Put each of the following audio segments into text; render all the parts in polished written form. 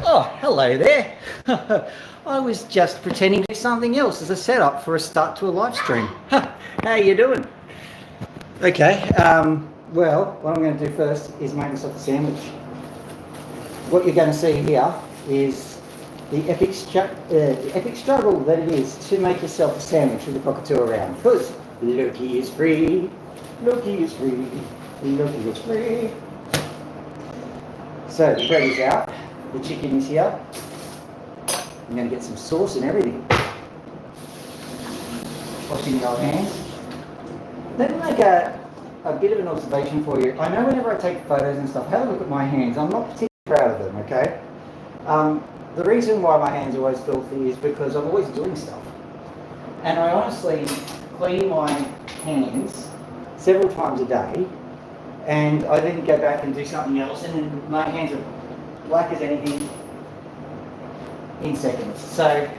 Oh, hello there. I was just pretending to do something else as a setup for a start to a live stream. How you doing? Okay, well, what I'm going to do first is make myself a sandwich. What you're going to see here is the epic struggle that it is to make yourself a sandwich with a cockatoo around. Because Loki is free, Loki is free, Loki is free. So the bread is out, the chicken is here. I'm going to get some sauce and everything. Washing your hands. Let me make a bit of an observation for you. I know whenever I take photos and stuff, have a look at my hands. I'm not particularly proud of them, okay? The reason why my hands are always filthy is because I'm always doing stuff. And I honestly clean my hands several times a day, and I then go back and do something else, and then my hands are black as anything in seconds. So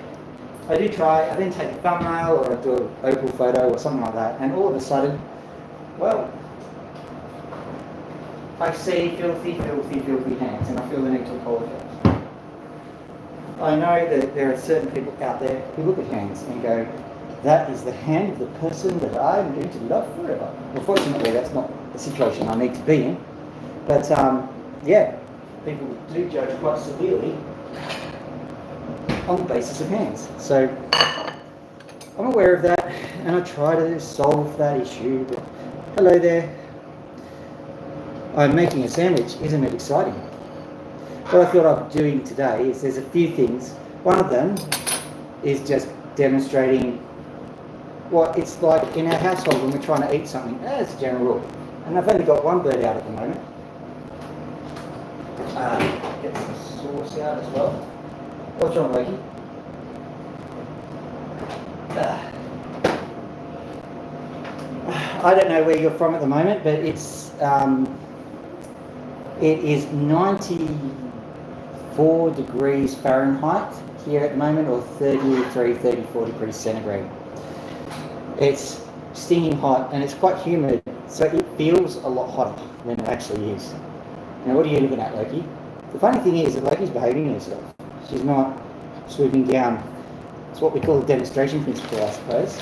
I do try, I then take a thumbnail or I do an opal photo or something like that, and all of a sudden, well, I see filthy, filthy, filthy hands, and I feel the need to apologise. I know that there are certain people out there who look at hands and go, that is the hand of the person that I'm going to love forever. Well, fortunately, that's not the situation I need to be in. But, yeah, people do judge quite severely on the basis of hands. So, I'm aware of that, and I try to solve that issue. But, hello there. I'm making a sandwich. Isn't it exciting? What I thought I'd be doing today is there's a few things. One of them is just demonstrating what it's like in our household when we're trying to eat something, as a general rule. And I've only got one bird out at the moment. Get some sauce out as well. What's wrong, Loki? I don't know where you're from at the moment, but it is 94 degrees Fahrenheit here at the moment, or 33, 34 degrees centigrade. It's stinging hot and it's quite humid, so it feels a lot hotter than it actually is. Now, what are you looking at, Loki? The funny thing is that Loki's behaving herself. She's not swooping down. It's what we call a demonstration principle, I suppose.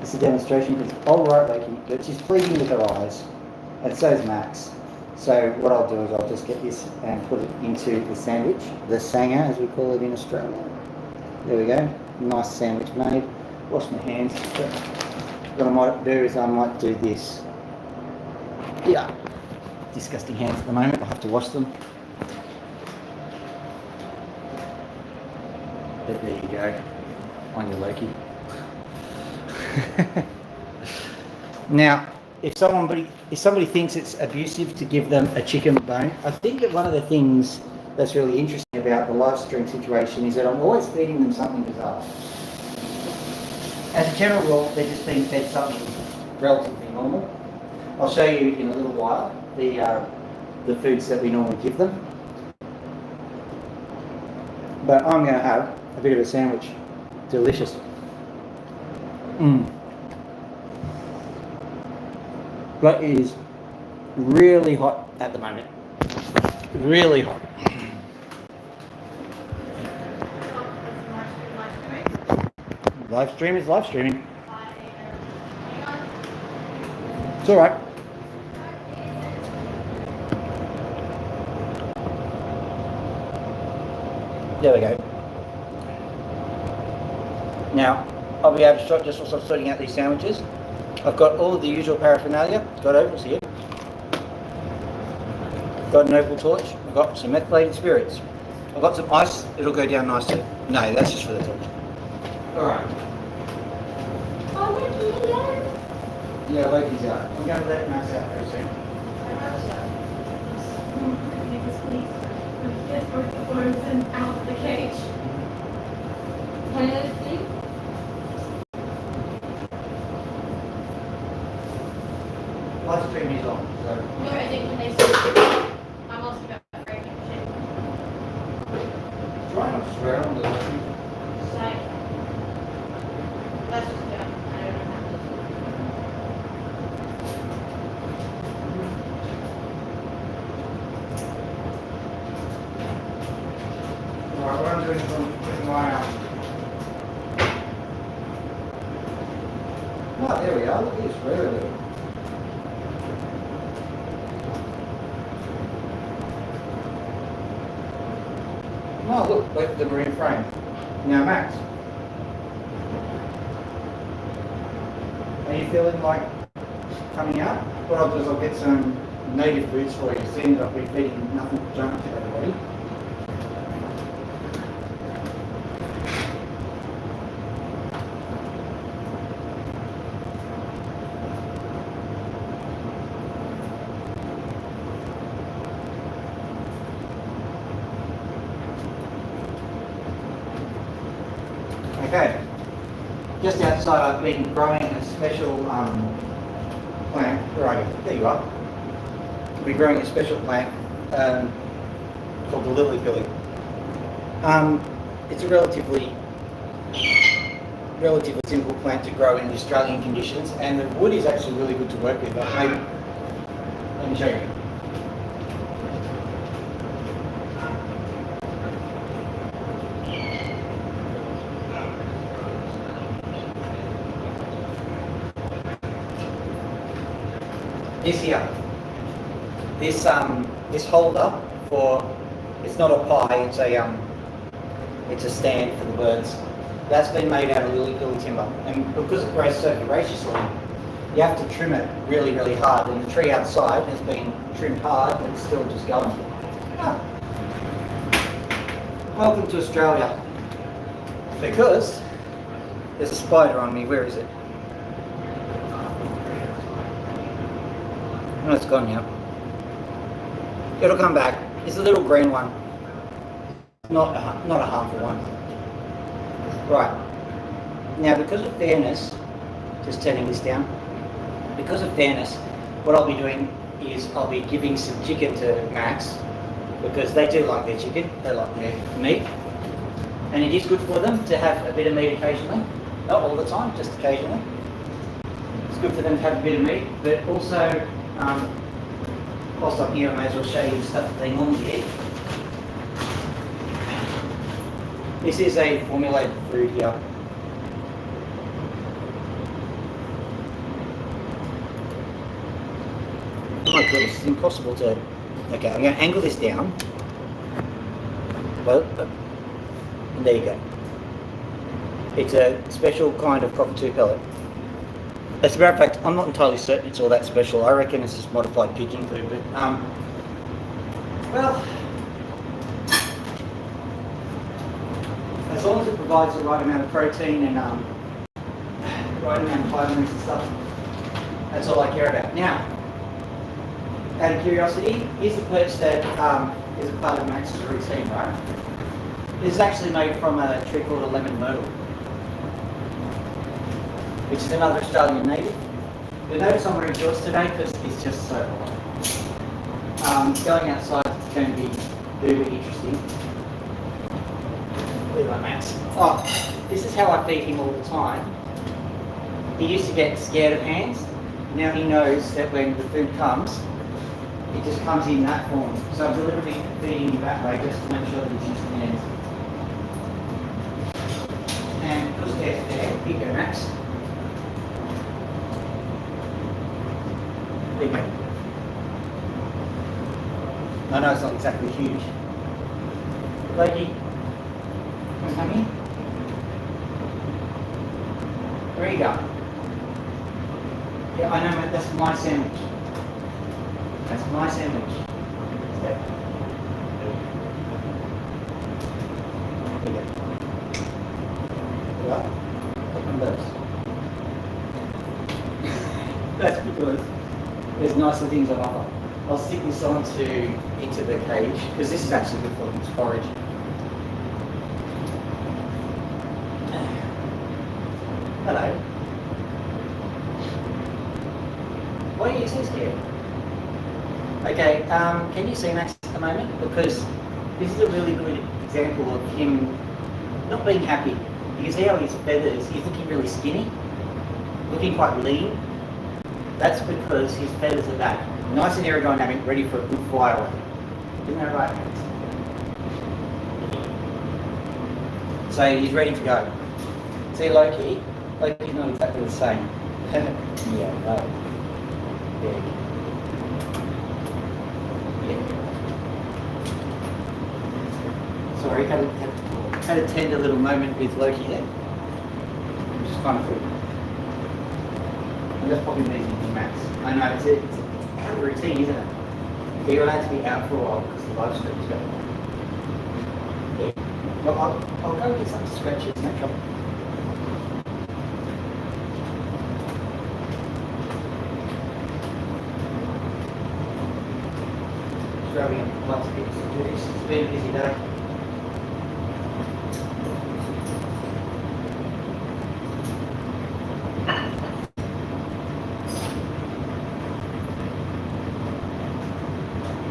It's a demonstration principle. Oh, right, Loki, but she's pleading with her eyes, and so is Max. So what I'll do is I'll just get this and put it into the sandwich, the sanger as we call it in Australia. There we go, nice sandwich made. Wash my hands. What I might do is I might do this. Yeah, disgusting hands at the moment, I'll have to wash them. But there you go, on your Loki. Now, if somebody thinks it's abusive to give them a chicken bone, I think that one of the things that's really interesting about the live stream situation is that I'm always feeding them something bizarre. As a general rule, they're just being fed something relatively normal. I'll show you in a little while the foods that we normally give them. But I'm going to have a bit of a sandwich. Delicious. But it is really hot at the moment. Really hot. Live stream is live streaming. It's alright. There we go. Now, I'll be able to start just whilst I'm sorting out these sandwiches. I've got all of the usual paraphernalia. Got ovals here. Got an opal torch. I've got some methylated spirits. I've got some ice. It'll go down nicely. No, that's just for the torch. Alright. Oh, Loki, hello. Yeah, Loki's out. I'm going to let Max out very soon. Get both the birds and out of the cage. Can I sleep? Live stream is on, so. No, I think when they sleep, I'm also going to break shit. Try not to swear on the live stream. Like, that's just good. I don't know how to. I'm doing this with my oh, there we are. Look at this, really. Oh, look, like the marine frame. Now, Max, are you feeling like coming out? What I'll do is I'll get some native foods for you, seeing that we're feeding nothing but junk to everybody. Okay, just outside I've been growing a special plant. Where are you? There you are. I'll be growing a special plant called the lily pilly. It's a relatively simple plant to grow in Australian conditions, and the wood is actually really good to work with. Let me show you. This here, this holder for, it's not a pie, it's a stand for the birds. That's been made out of lily pilly timber, and because it grows so voraciously, you have to trim it really, really hard. And the tree outside has been trimmed hard, but it's still just going. Ah. Welcome to Australia. Because there's a spider on me. Where is it? No, it's gone now. It'll come back. It's a little green one. Not a harmful one. Right. Now, because of fairness, just turning this down. Because of fairness, what I'll be doing is I'll be giving some chicken to Max, because they do like their chicken. They like their meat. And it is good for them to have a bit of meat occasionally. Not all the time, just occasionally. It's good for them to have a bit of meat, but also whilst I'm here, I may as well show you the stuff that they normally eat. This is a formulated food here. Oh my goodness, it's impossible to... Okay, I'm going to angle this down. Well, and there you go. It's a special kind of cockatoo pellet. As a matter of fact, I'm not entirely certain it's all that special. I reckon it's just modified picking food, but, well, as long as it provides the right amount of protein and the right amount of vitamins and stuff, that's all I care about. Now, out of curiosity, here's the perch that is a part of Max's routine, right? This is actually made from a tree called a lemon myrtle, which is another Australian native. You'll notice I'm wearing shorts today because it's just so hot. Going outside is going to be really interesting. Where's my Max? Oh, this is how I feed him all the time. He used to get scared of hands. Now he knows that when the food comes, it just comes in that form. So I'm deliberately feeding him that way just to make sure that he's using hands. And because they're there, here you go, Max. There you go. I know it's not exactly huge. Blakey, come here. There you go. Yeah, I know, mate, that's my sandwich. That's my sandwich. There you go. Well, look at those. That's because there's nicer things on offer. I'll stick this into the cage because this is actually good for them. It's forage. Hello. Why are you so scared? Okay, can you see Max at the moment? Because this is a really good example of him not being happy. You can see how his feathers, he's looking really skinny, looking quite lean. That's because his feathers are back. Nice and aerodynamic, ready for a good fly away. Isn't that right, Max? So he's ready to go. See Loki? Loki's not exactly the same. Yeah, no. Yeah. Yeah. Sorry, had a tender little moment with Loki there. Which is kind of cool. I'm just popping these into Max. I know, it's kind of routine, isn't it? But you're allowed to be out for a while because the live stream's going on. Yeah. Well, I'll go get some scratches, no trouble. Grabbing lots of bits to do this. It's been a busy day.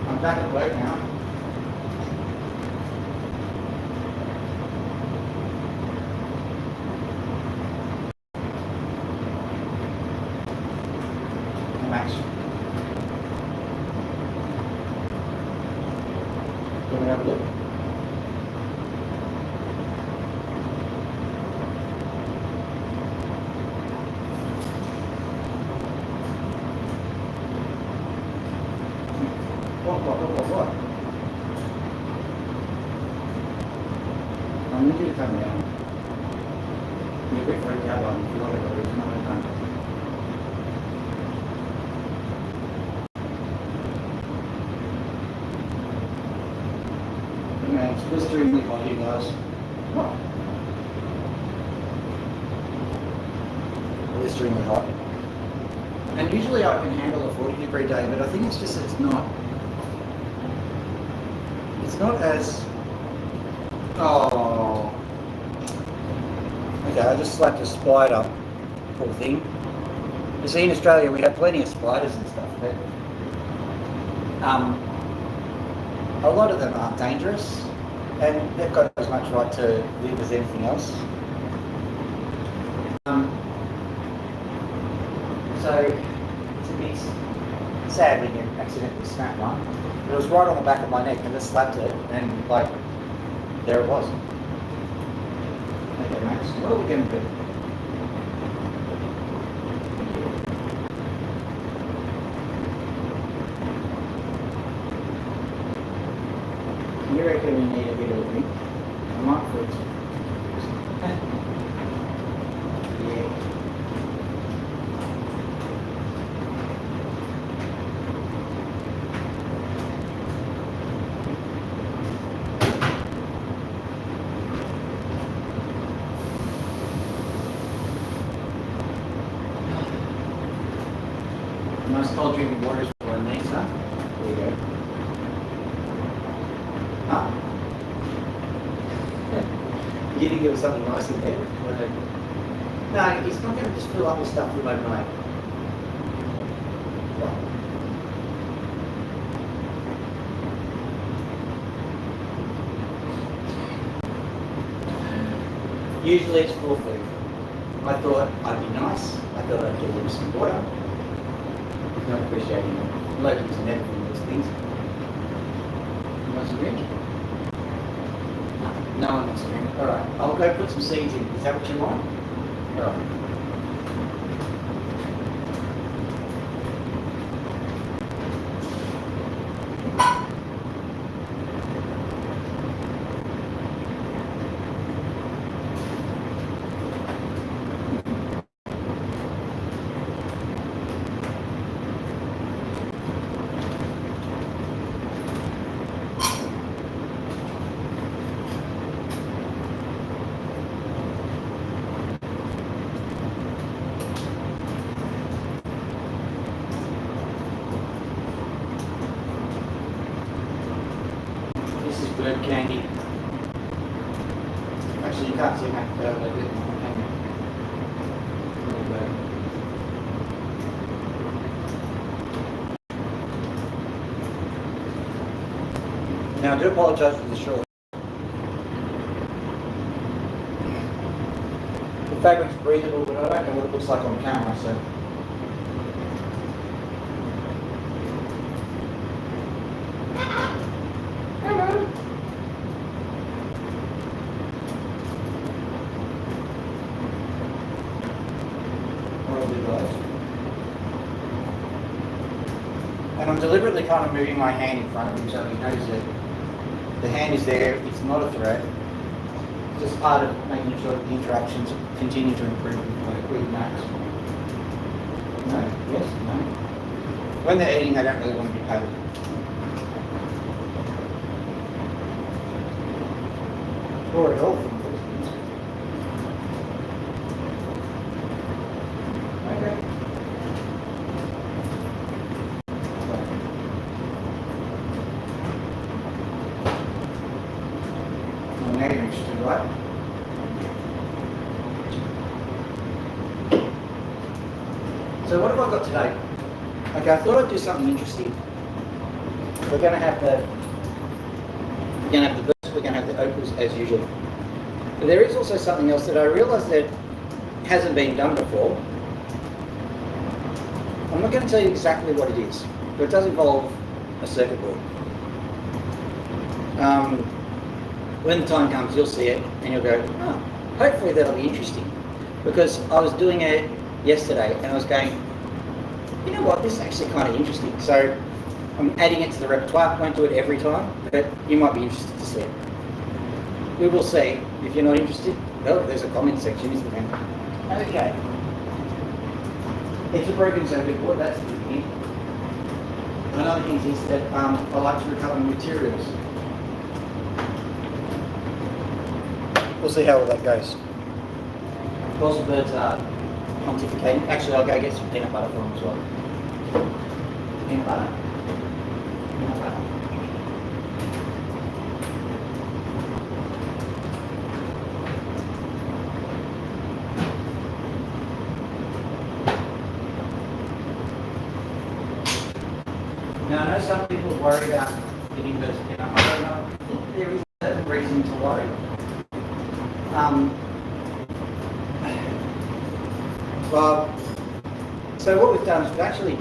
I'm back at work now. Max. You want to have a look? What? I need you to come down. You're a bit freaked out on if you want to go, it's not my time. Yeah, it's blisteringly hot here, guys. What? Blisteringly hot. And usually I can handle a 40-degree day, but I think it's just it's not as... Oh. Okay, I just slapped a spider, poor thing. You see, in Australia we have plenty of spiders and stuff, but a lot of them aren't dangerous, and they've got as much right to live as anything else. So it's a bit sad when you accidentally snap one. It was right on the back of my neck, and just slapped it, and like, there it was. Okay, Max, what are we going to do? You reckon we need a bit of a drink? I might put yeah. Most cold drinking water is one of these, huh? There you go. Huh? You think there was something nice in there? No, it's not going to just fill up with stuff from overnight. Usually it's full food. I thought I'd be nice. I thought I'd give them some water. Not appreciating it. Loki's never doing those things. You want some drink? No one wants to drink. Alright, I'll go put some seeds in. Is that what you want? Alright. Good candy. Actually, you can't see my like it. Now, I do apologise for the short. The fabric's breathable, but I don't know what it looks like on camera, so. And I'm deliberately kind of moving my hand in front of him so he knows that the hand is there, it's not a threat. It's just part of making sure that the interactions continue to improve with Max. No? Yes? No? When they're eating, they don't really want to be paid. Or at all from those things. Okay. Well, now you're interested, right? So what have I got today? Okay, I thought I'd do something interesting. We're going to have the birds, we're going to have the opals as usual. But there is also something else that I realised that hasn't been done before. I'm not going to tell you exactly what it is, but it does involve a circuit board. When the time comes, you'll see it and you'll go, oh, hopefully that'll be interesting. Because I was doing it yesterday and I was going, you know what, this is actually kind of interesting. So I'm adding it to the repertoire. I won't do it every time, but you might be interested to see it. We will see. If you're not interested, oh, there's a comment section, isn't there? Okay. It's a broken circuit board, that's the thing. Another thing is that I like to recover materials. We'll see how that goes. Of course, the birds are pontificating. Actually, I'll go get some peanut butter for them as well. Peanut butter. Peanut butter. Now, I know some people worry about getting birds peanut butter. I think there is a reason to worry. Well, so what we've done is we've actually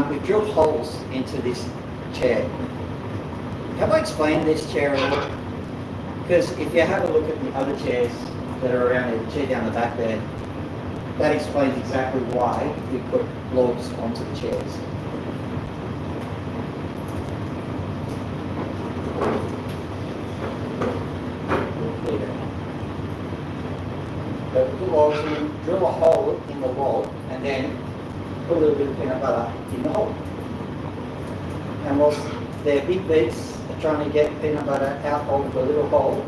we've drilled holes into this chair. Have I explained this chair at all? Because if you have a look at the other chairs that are around there, the chair down the back there, that explains exactly why we put logs onto the chairs. So put the logs in, drill a hole in the log, and then put a little bit of peanut butter in the hole. And whilst their big beaks are trying to get peanut butter out of the little hole,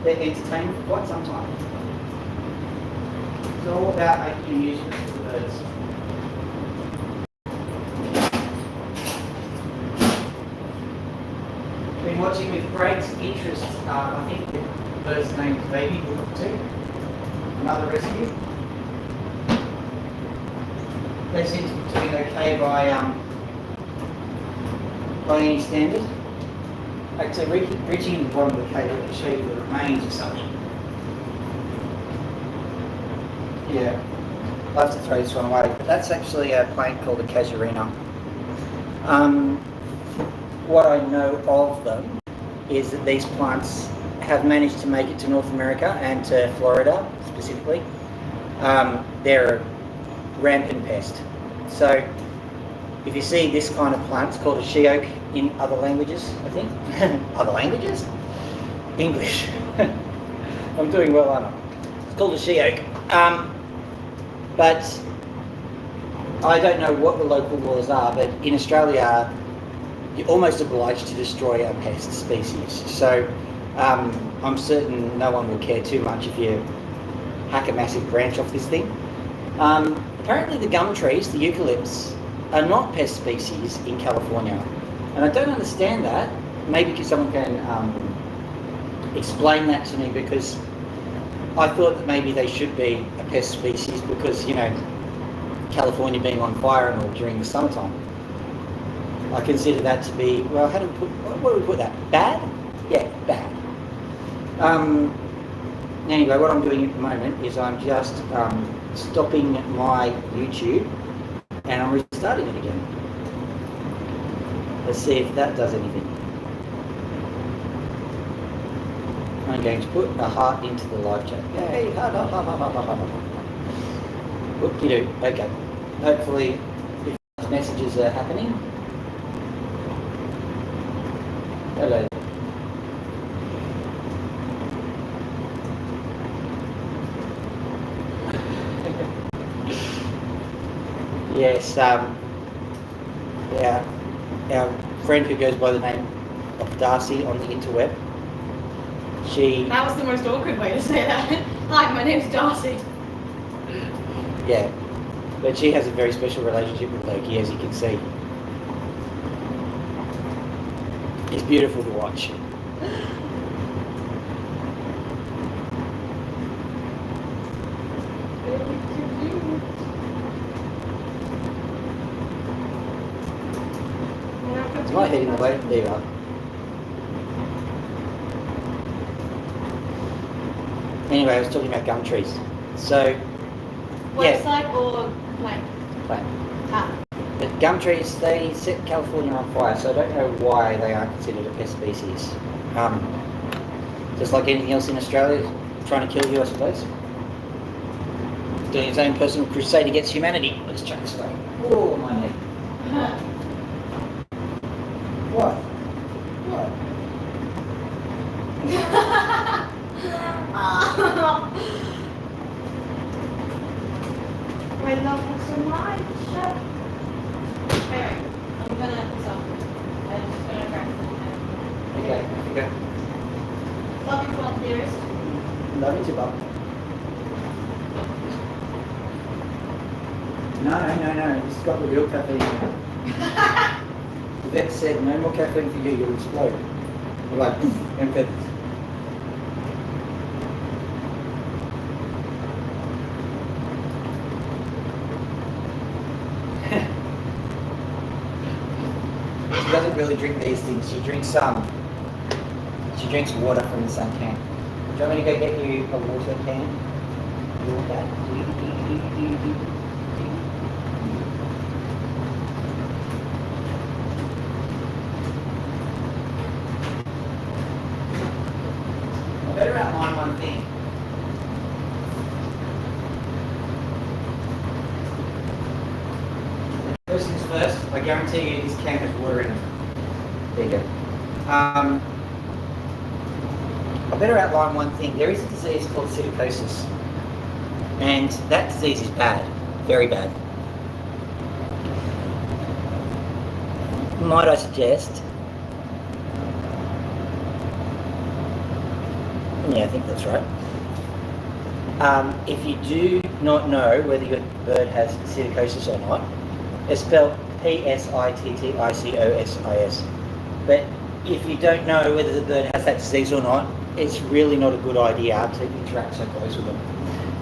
they're entertained for quite some time. It's all about making amusements for the birds. Been watching with great interest, I think the bird's name is Baby too. Another rescue. They seem to be doing okay by any standard. Actually, reaching the bottom of the cave, I can show you the remains or something. Yeah, I'll have to throw this one away. But that's actually a plant called a casuarina. What I know of them is that these plants have managed to make it to North America and to Florida specifically. They're a rampant pest. So if you see this kind of plant, it's called a she oak in other languages, I think. Other languages? English. I'm doing well, aren't I? It's called a she oak. But I don't know what the local laws are, but in Australia, you're almost obliged to destroy a pest species. So I'm certain no one will care too much if you hack a massive branch off this thing. Apparently the gum trees, the eucalypts, are not pest species in California. And I don't understand that. Maybe someone can explain that to me, because I thought that maybe they should be a pest species because, you know, California being on fire and all during the summertime. I consider that to be, well, how do we put, what do we put that? Bad? Yeah, bad. Anyway, what I'm doing at the moment is I'm just stopping my YouTube and I'm restarting it again. Let's see if that does anything. I'm going to put a heart into the live chat. Yay, heart, heart, heart, heart, heart, heart, heart. Whoop-de-doo, okay. Hopefully, if it's message messages are happening. Hello. Yes, yeah, our friend who goes by the name of Darcy on the interweb, That was the most awkward way to say that. Hi, my name's Darcy. yeah, but she has a very special relationship with Loki, as you can see. It's beautiful to watch. Is my head in the way? There you are. Anyway, I was talking about gum trees. So, yeah, Website or like? plant. Ah. But gum trees, they set California on fire, so I don't know why they aren't considered a pest species. Just like anything else in Australia, trying to kill you, I suppose. Doing its own personal crusade against humanity. Let's check this way. Oh, my neck. What? What? I love you so much. Anyway, I'm just gonna crack Okay, okay. Love you, Bob, dearest. Love you too, Bob. No, this has got the real caffeine in it. The vet said, no more caffeine for you, you'll explode. You're like, and feathers. She doesn't really drink these things. She drinks water from the sun can. Do you want me to go get you a water can? You want that? I better outline one thing. First things first, I guarantee you this can has water in it. There you go. I better outline one thing. There is a disease called psittacosis, and that disease is bad, very bad. Might I suggest? Yeah, I think that's right. If you do not know whether your bird has psittacosis or not, it's spelled Psitticosis. But if you don't know whether the bird has that disease or not, it's really not a good idea to interact so close with them,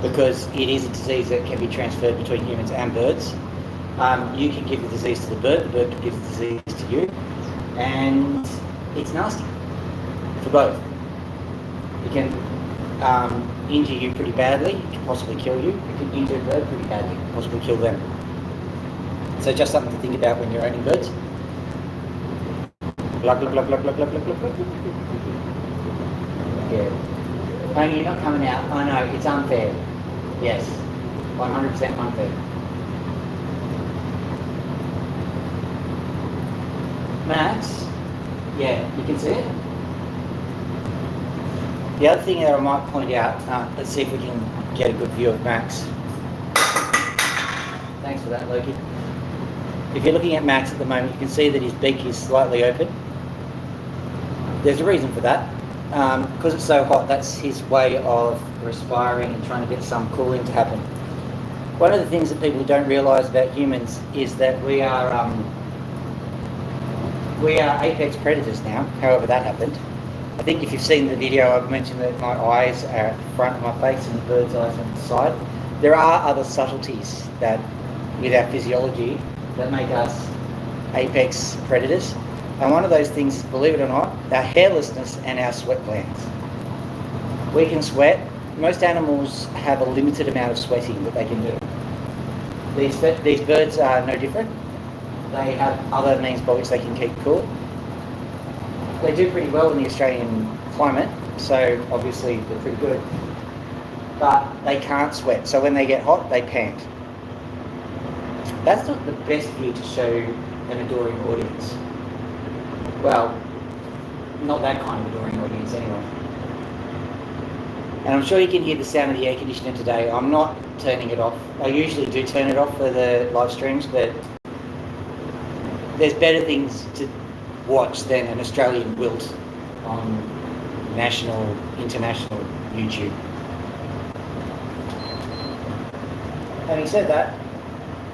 because it is a disease that can be transferred between humans and birds. You can give the disease to the bird can give the disease to you, and it's nasty for both. It can injure you pretty badly, it can possibly kill you. It can injure a bird pretty badly, it can possibly kill them. So just something to think about when you're owning birds. Glug, glug, glug, glug, glug, glug, glug, glug, glug. Yeah. Oh, you're not coming out. I know, it's unfair. Yes, 100% unfair. Max, yeah, you can see it. The other thing that I might point out, let's see if we can get a good view of Max. Thanks for that, Loki. If you're looking at Max at the moment, you can see that his beak is slightly open. There's a reason for that. Because it's so hot, that's his way of respiring and trying to get some cooling to happen. One of the things that people don't realise about humans is that we are apex predators now, however that happened. I think if you've seen the video, I've mentioned that my eyes are at the front of my face and the bird's eyes on the side. There are other subtleties that, with our physiology, that make us apex predators. And one of those things, believe it or not, our hairlessness and our sweat glands. We can sweat. Most animals have a limited amount of sweating that they can do. These birds are no different. They have other means by which they can keep cool. They do pretty well in the Australian climate, so obviously they're pretty good. But they can't sweat, so when they get hot, they pant. That's not the best view to show an adoring audience. Well, not that kind of adoring audience anyway. And I'm sure you can hear the sound of the air conditioner today. I'm not turning it off. I usually do turn it off for the live streams, but there's better things to watch than an Australian wilt on national, international YouTube. Having said that,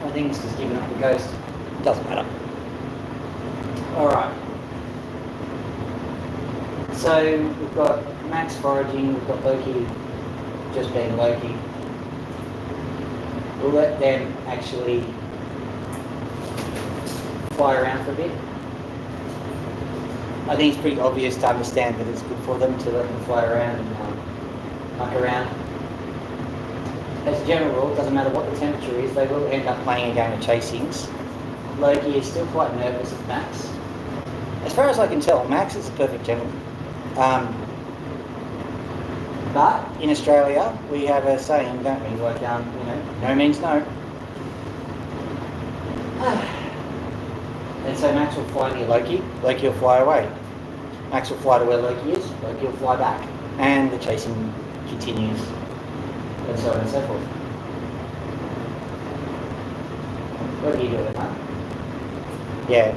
I think it's just giving up the ghost. Doesn't matter. Alright. So we've got Max foraging, we've got Loki just being Loki. We'll let them actually fly around for a bit. I think it's pretty obvious to understand that it's good for them to let them fly around and muck around. As a general rule, it doesn't matter what the temperature is, they will end up playing a game of chasings. Loki is still quite nervous of Max. As far as I can tell, Max is a perfect gentleman. But in Australia, we have a saying, don't we? Like, no means no. And so Max will fly near Loki, Loki will fly away. Max will fly to where Loki is, Loki will fly back. And the chasing continues, and so on and so forth. What are you doing, huh? Yeah,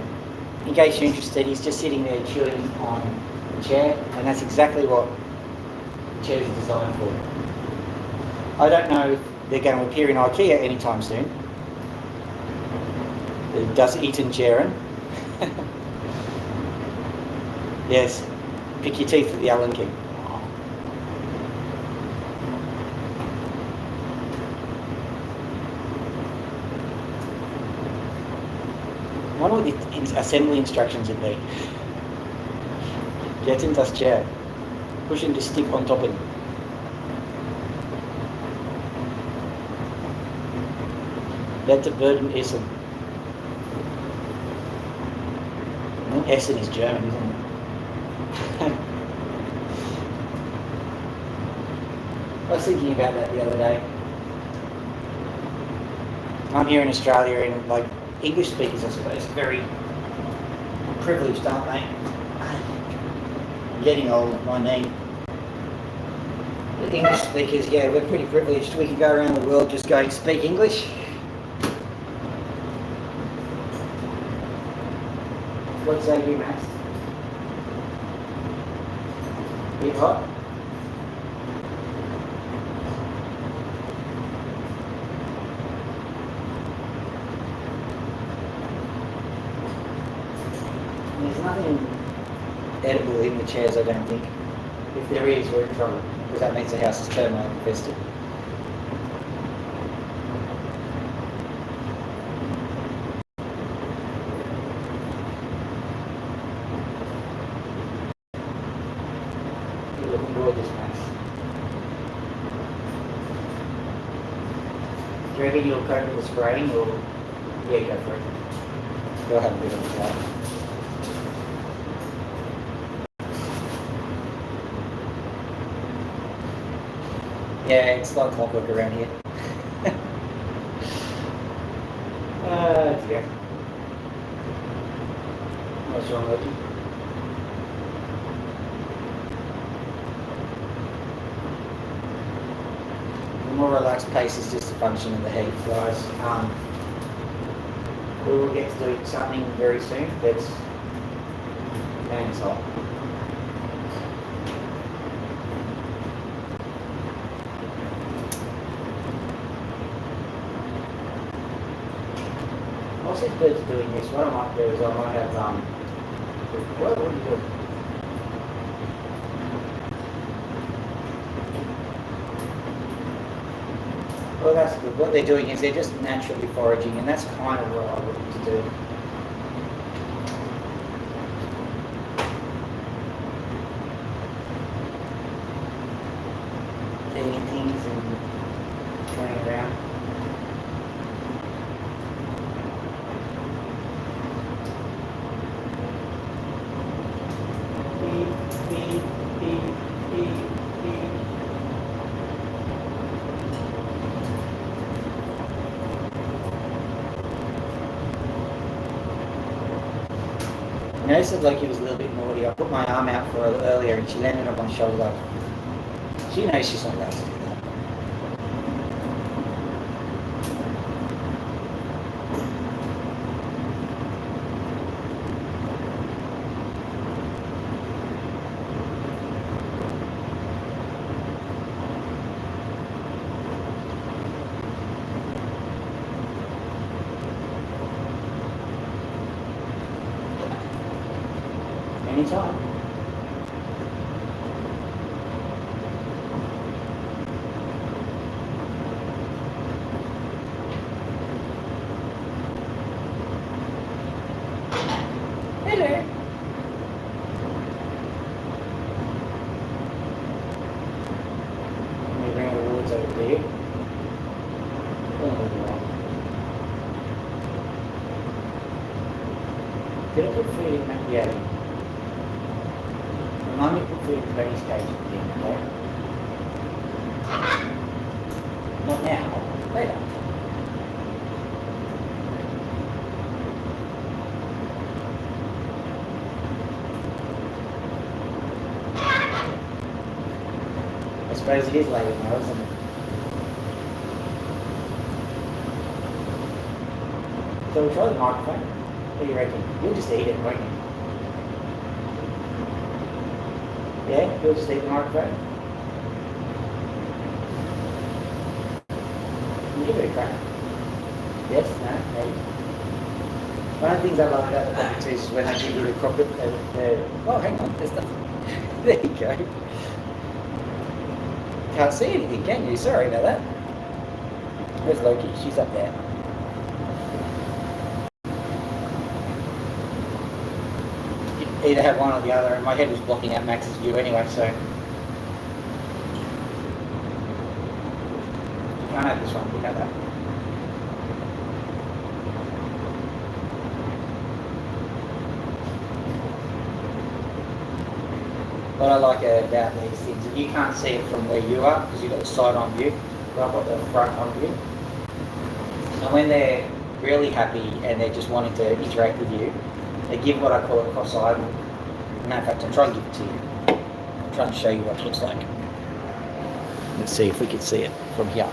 in case you're interested, he's just sitting there chewing on the chair, and that's exactly what the chairs are designed for. I don't know if they're going to appear in IKEA anytime soon. Does Eaton Jaren? Yes, pick your teeth with the Allen key. I wonder what the assembly instructions would be. Get in das chair. Pushing the stick on top of it. Let the burden essen. Essen is German, isn't it? I was thinking about that the other day. I'm here in Australia, and like English speakers, I suppose, are very privileged, aren't they? I'm getting old, my knee. The English speakers, yeah, we're pretty privileged. We can go around the world just going, speak English. What say you, Max? Bit hot? There's nothing edible in the chairs, I don't think. If there is, we're in trouble, because that means the house is termite infested. You're looking gorgeous, Max. Do you reckon you'll cope with the spraying, or... Yeah, go for it. Go have a bit of a try. Yeah, it's like clockwork around here. Dear. What's wrong with you? The more relaxed pace is just a function of the heat flies. We will get to do something very soon that's and hot. Whilst these birds are doing this, what I might do is I might have what are you doing? Well, that's good. What they're doing is they're just naturally foraging, and that's kind of what I want them to do. Eating things and running around. You know, said like he was a little bit naughty. I put my arm out for her earlier and she landed on my shoulder. She knows she's not allowed to do that. Anytime. Hello. Let me bring the woods over there. Did I put food in that? Yeah. Remind me to put food in Tony's cage again, okay? Not now, later. I suppose it is later now, isn't it? So we'll try the microphone. What do you reckon? You'll just eat it, won't you? Yeah, you'll just eat the microphone. You give it a crack. Yes, no, maybe. One of the things I love about the cockatoos is when they give you the croquet, oh, hang on, there's nothing. There you go. Can't see anything, can you? Sorry about that. Where's Loki? She's up there. You either have one or the other, and my head was blocking out Max's view anyway, so. You can't have this one, you have that. What I like about these things is you can't see it from where you are because you've got the side on view, but I've got the front on view. And when they're really happy and they're just wanting to interact with you, they give what I call a cross-eyed look. Matter of fact, I'll try and give it to you. I'll try and show you what it looks like. Let's see if we can see it from here.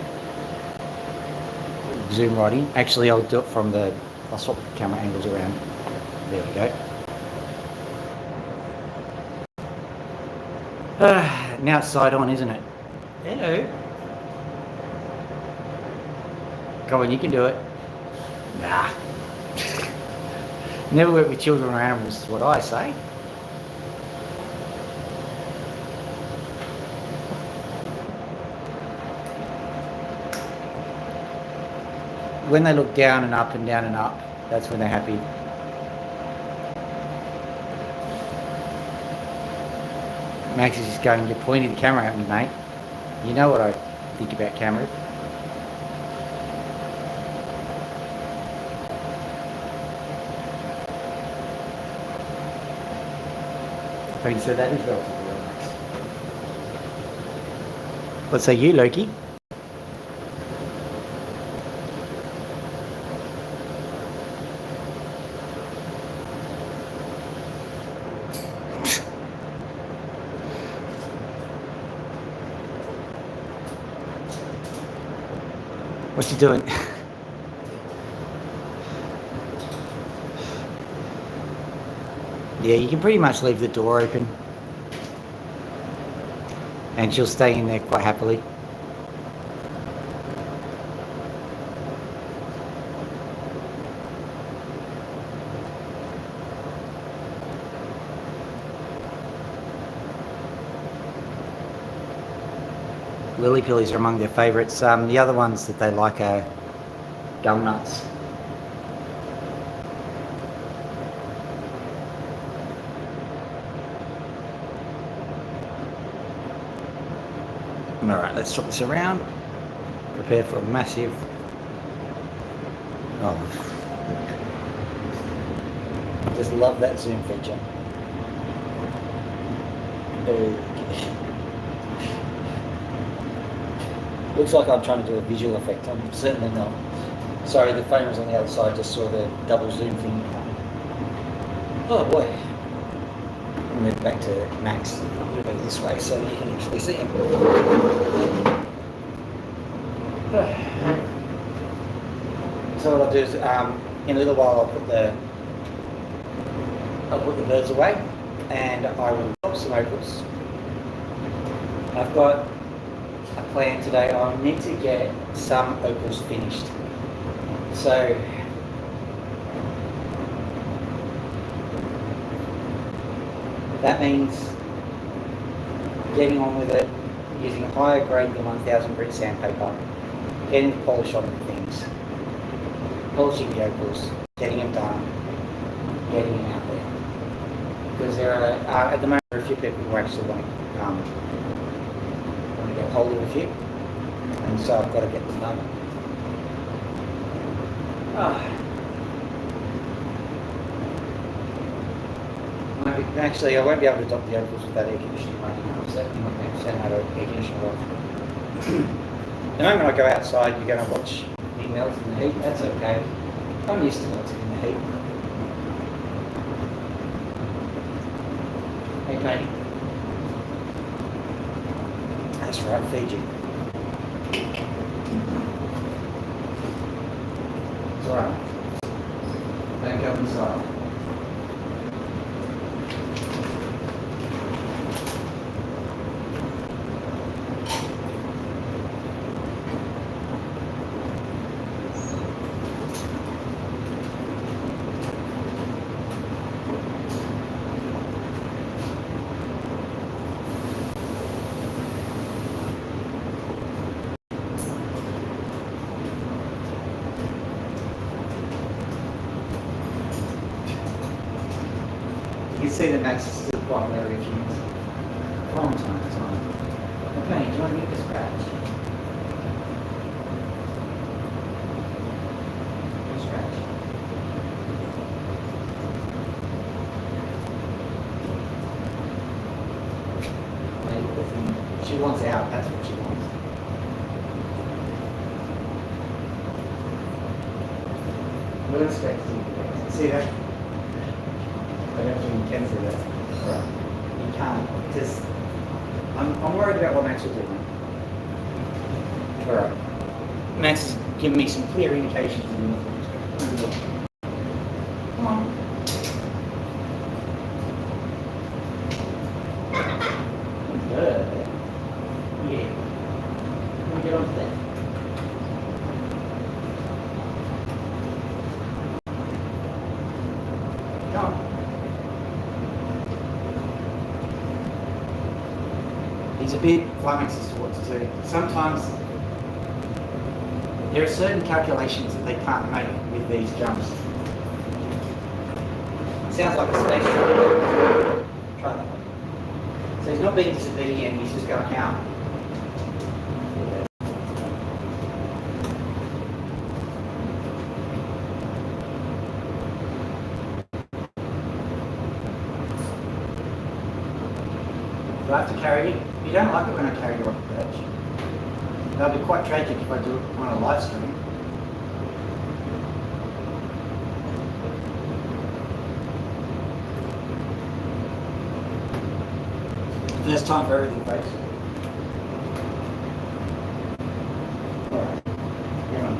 Zoom right in. Actually, I'll do it from the, I'll swap the camera angles around. There we go. Now it's side on, isn't it? Hello. Come on, you can do it. Nah. Never work with children or animals is what I say. When they look down and up and down and up, that's when they're happy. Max is just going, you're pointing the camera at me, mate. You know what I think about cameras. Having said that, is relatively relaxed. What say you, Loki? What you doing? Yeah, you can pretty much leave the door open and she'll stay in there quite happily. Lily pillies are among their favourites. The other ones that they like are gum nuts. Alright, let's swap this around. Prepare for a massive... Oh. I just love that zoom feature. Looks like I'm trying to do a visual effect. I'm certainly not. Sorry, the phone was on the other side, just saw the double zoom thing. Oh boy. I'll move back to Max a little bit this way so you can actually see him. So what I'll do is, in a little while I'll put the birds away and I will drop some opals. I've got a plan today. I need to get some opals finished. So that means getting on with it, using higher grade than 1000 grit sandpaper, getting the polish on the things, polishing the opals, getting them done, getting them out there. Because there are, at the moment, there are a few people who actually want to get hold of a few, and so I've got to get them done. Actually, I won't be able to dock the opals with that air conditioning running. I'm certainly not going to send out air conditioner off. The moment I go outside, you're going to watch me melt in the heat. That's okay. I'm used to melting in the heat. Hey, Tony. That's right, Fiji. It's alright. Don't go inside. You can see that Max is still quite wary of humans. From time to time. Okay, do you want to get this scratch? Good scratch. She wants out, that's what she wants. We'll expect to see that. I don't think you can see that. Right. You can't, because I'm worried about what Max will do. Alright. Max has given me some clear indications of the Come on. Good. Yeah. Can we get on to that? Come on. He's a bit flummoxed as to what to do. Sometimes there are certain calculations that they can't make with these jumps. Sounds like a space shuttle. Try that. So he's not being disobedient, he's just going out. Do I have to carry you? You don't like it when I carry you off the perch. That'll be quite tragic if I do it on a live stream. First time for everything, folks. Alright, hang on.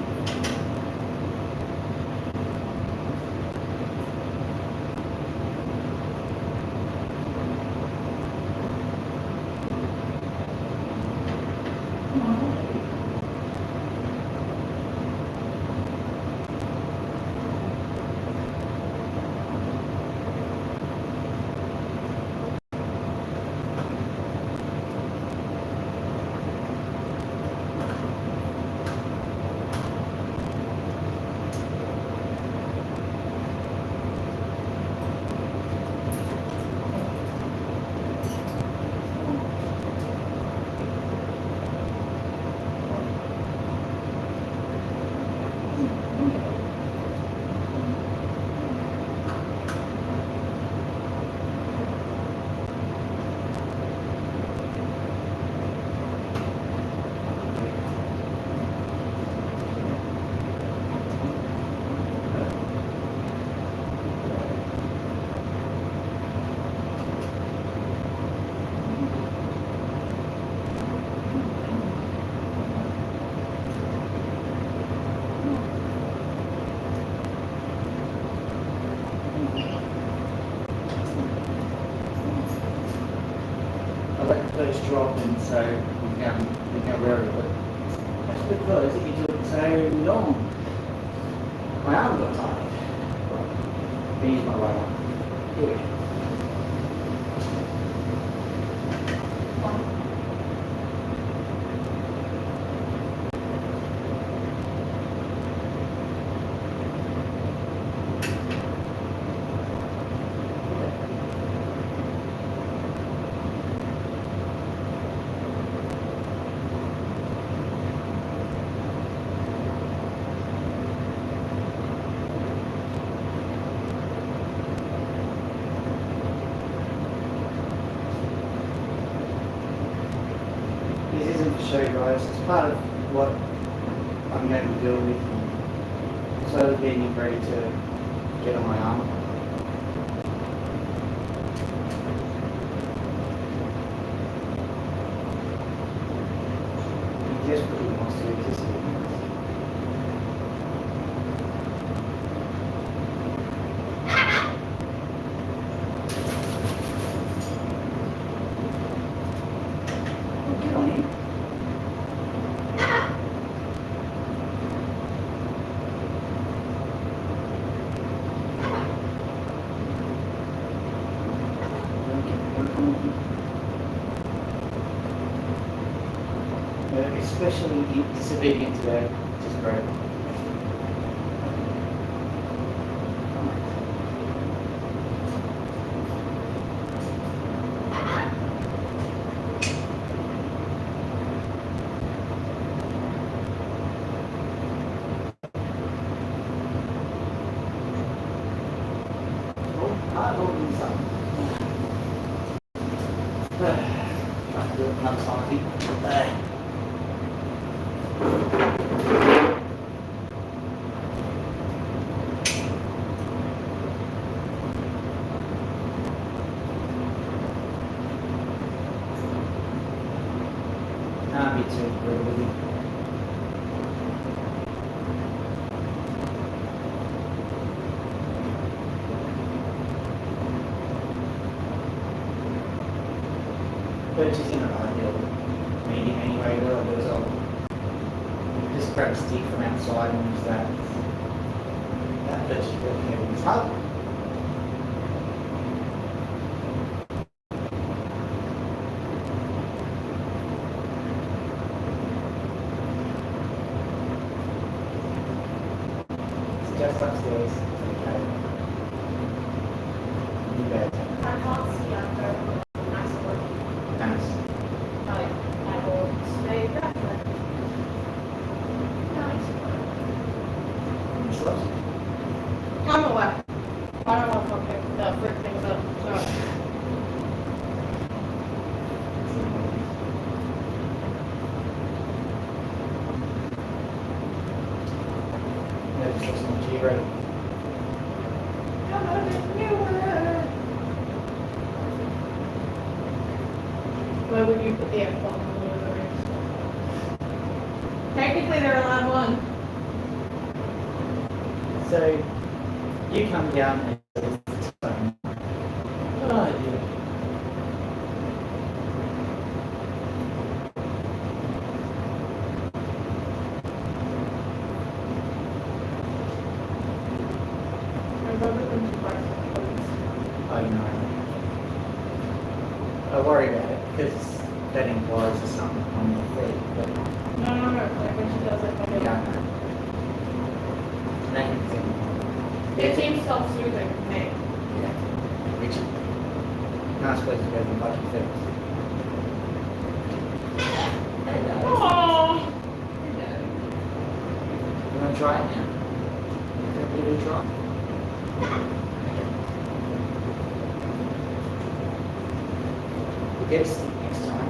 those dropped, and so we got rid of it. That's because it took so long. My arm got tired. Right. Use my right arm. Here we go. This isn't for show, guys. It's part of what I'm going to deal with. So getting ready to get on my arm. He desperately wants to exist here. Get on him. Especially disobedient today, which is great. I'm holding some. Trying to do it another side. Me too, really. But it's just in an ideal medium anyway, what I'll do is I'll just grab a stick from outside and use that. That just really heavy. It's hard. Just upstairs. Okay. You bet. I can't see under nice work. Nice. Like, I will stay back. Nice. Shrubs? I'm aware. I don't know if I'll pick the frick things up. So. Yeah, just listen to you, right? Come on, it's newer. Why would you put the F-bomb on the other end? Technically, they're allowed one. So, you come down and oh, dear. I know. I worry about it because that implies there's something on your feet. But No, like when she does it. yeah, I know. That can It seems self-soothing to me. yeah. Which nice place to go to watch your feet. Aww. You want to try it now? Give it a try. Get a stick next time.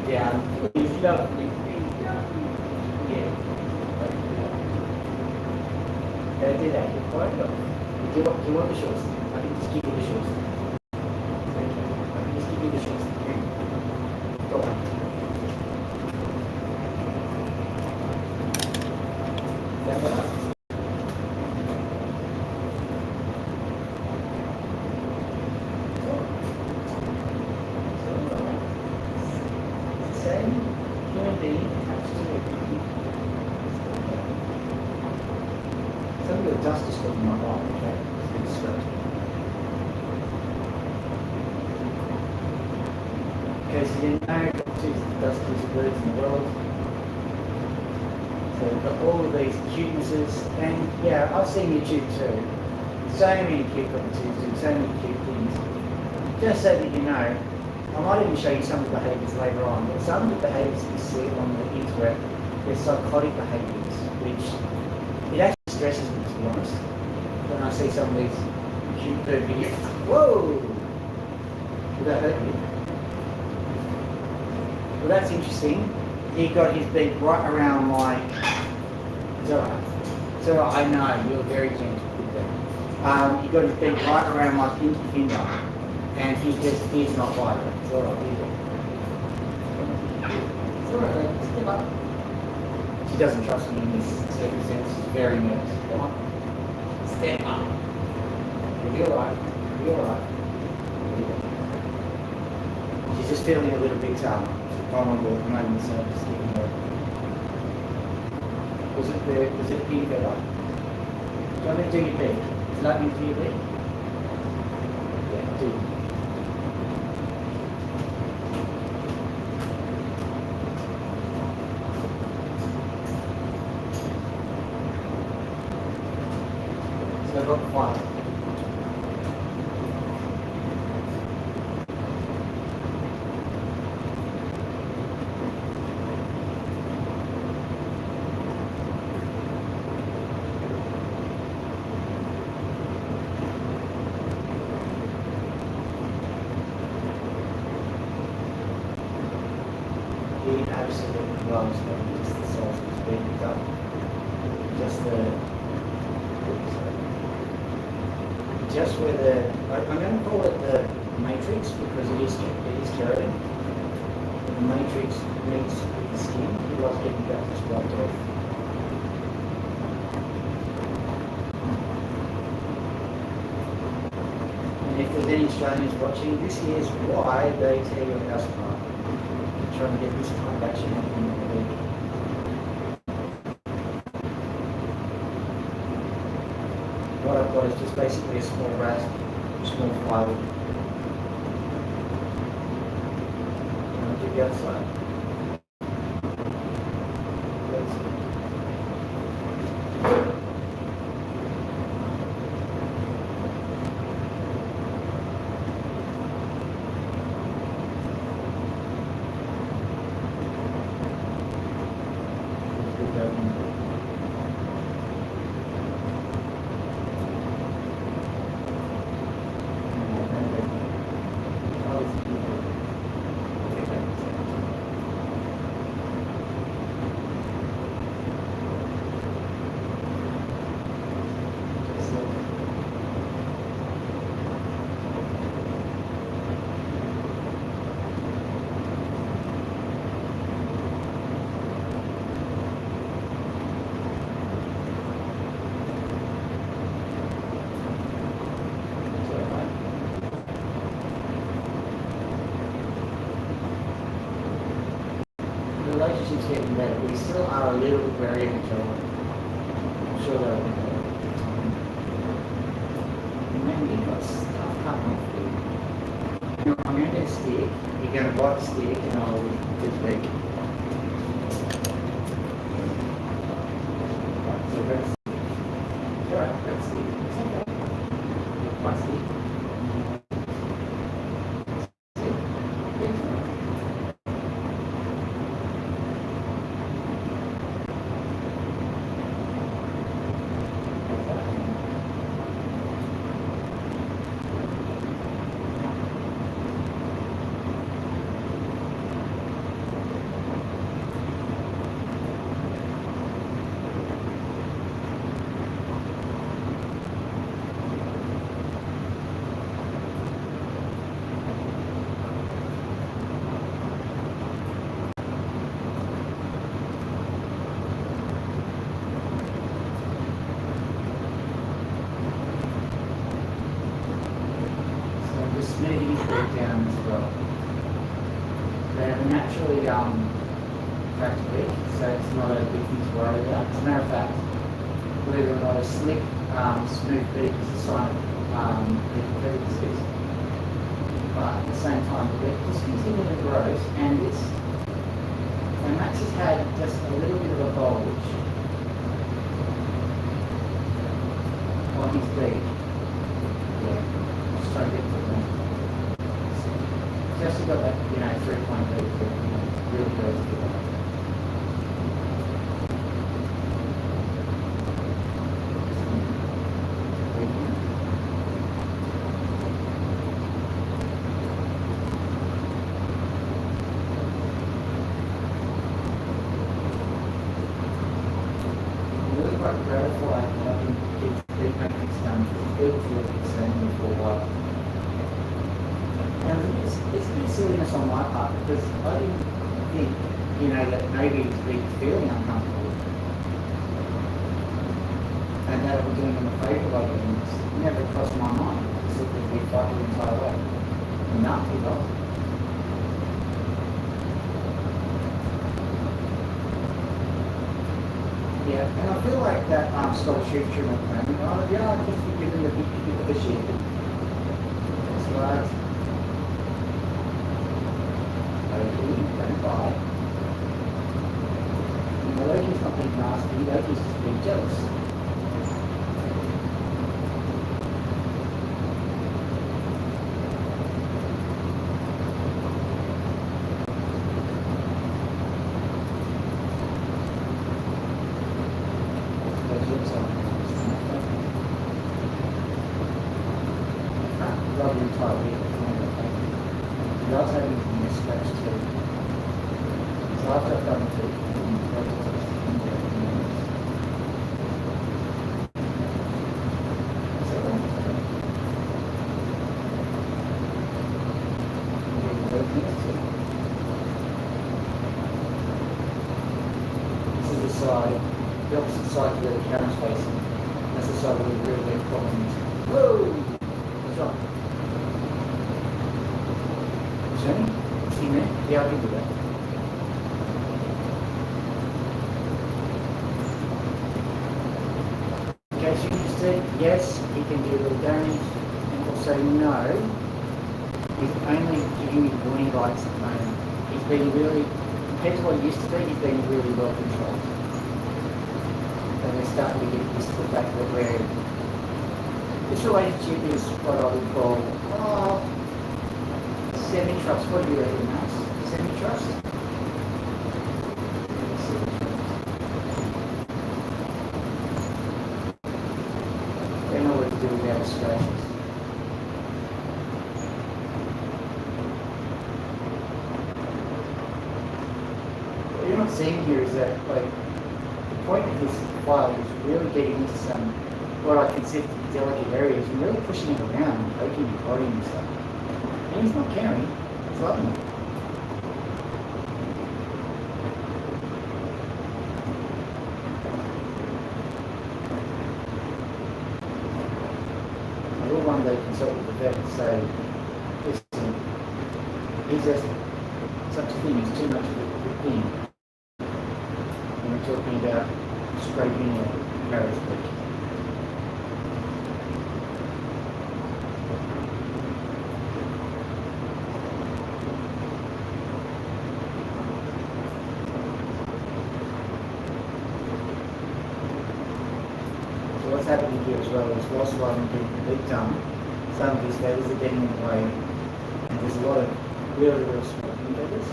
Yeah, he's lovely. Yeah. Do that. You're quite good. Do you want the shorts? I can just give you the shorts. Okay. I can just give you the shorts. Go on. Is that better? Same human being attached to everything. Some of the dust is getting my eye, okay? It's a bit distracting. Okay, so you know the dustiest birds in the world. So we've got all of these cutenesses, and yeah, I've seen YouTube too. So many cute cockatoos doing so many cute things. Just so that you know, I might even show you some of the behaviours later on, but some of the behaviours you see on the internet, they're psychotic behaviours, which it actually stresses me, to be honest, when I see some of these cute bird videos. Whoa! Did that hurt you? Well, that's interesting. He got his beak right around my... It's alright. It's alright, I know, you're very gentle with that. He got his beak right around my pinky finger, and he's not violent. It's alright, it's alright, step up. She doesn't trust me in this circumstance, she's very nervous. Come on. Step up. You'll be alright. You'll be alright. She's just feeling a little bit vulnerable at the moment, so I'm just giving her. Was it a pea feather? Do you want me to do your beak? Would you like me to do your beak? Yeah, do. So I've got 5. He absolutely loves them, just the sauce is being done. Just where I'm going to call it the matrix because it is keratin. The matrix meets with the skin. He loves getting that just rubbed off. And if there's any Australians watching, this is why they tear your house apart. Trying to get this kind of action happening in the week. What I've got is just basically a small rasp, small plywood. And I'll do the outside. Relationship's getting better. We still are a little bit wary of each other. I'm sure that'll be better. Man, you've got stuff coming off you. I'm going to stick. You're going to bite the stick and I'll just big. So that's alright, that's stick. It's okay. My stick. smoothing his beak down as well. They have a naturally cracked beak, so it's not a big thing to worry about. As a matter of fact, believe it or not, a slick, smooth beak is a sign of liver disease. But at the same time, the beak just continually grows, and Max has had just a little bit of a bulge on his beak. Yeah, just trying to get to them. He's actually got that, 3-point beak that, really goes together. Gratified having kids feedback done for really concerned for a while. And it's a bit silliness on my part because I didn't think, that maybe he'd be feeling uncomfortable. And that I was doing him a favour by doing this. It never crossed my mind. It's like he'd be fighting the entire way. Enough, he does. Yeah, and I feel like that Scottish sheep trim at the moment. I just be giving the big bit of a sheep. That's right. Loki, don't buy. Loki's not being nasty, Loki's just being jealous. The opposite side to where the camera's facing. That's the side where the real big problem is. Whoa! What's wrong? Jenny? See me? Yeah, I can do that. In case you're interested, yes, he can do a little damage. And also, no, he's only giving me warning lights at the moment. He's been really, compared to what he used to be, he's been really well controlled. And we're starting to get used to the fact that this relationship is what I would call, semi-trust. What do you reckon, Max? Semi-trust? They know what to do without distractions. What you're not seeing here is that, the point of this file is really getting into some, what I consider to be delicate areas and really pushing it around and poking and prodding and stuff. And he's not caring, he's loving it. I will one day consult with the vet and say, listen, he's just such a thing, he's too much of a thing. And we're talking about scraping a parrot's beak. So what's happening here as well is whilst I'm getting the beak done, some of these feathers are getting in the way, and there's a lot of really small feathers.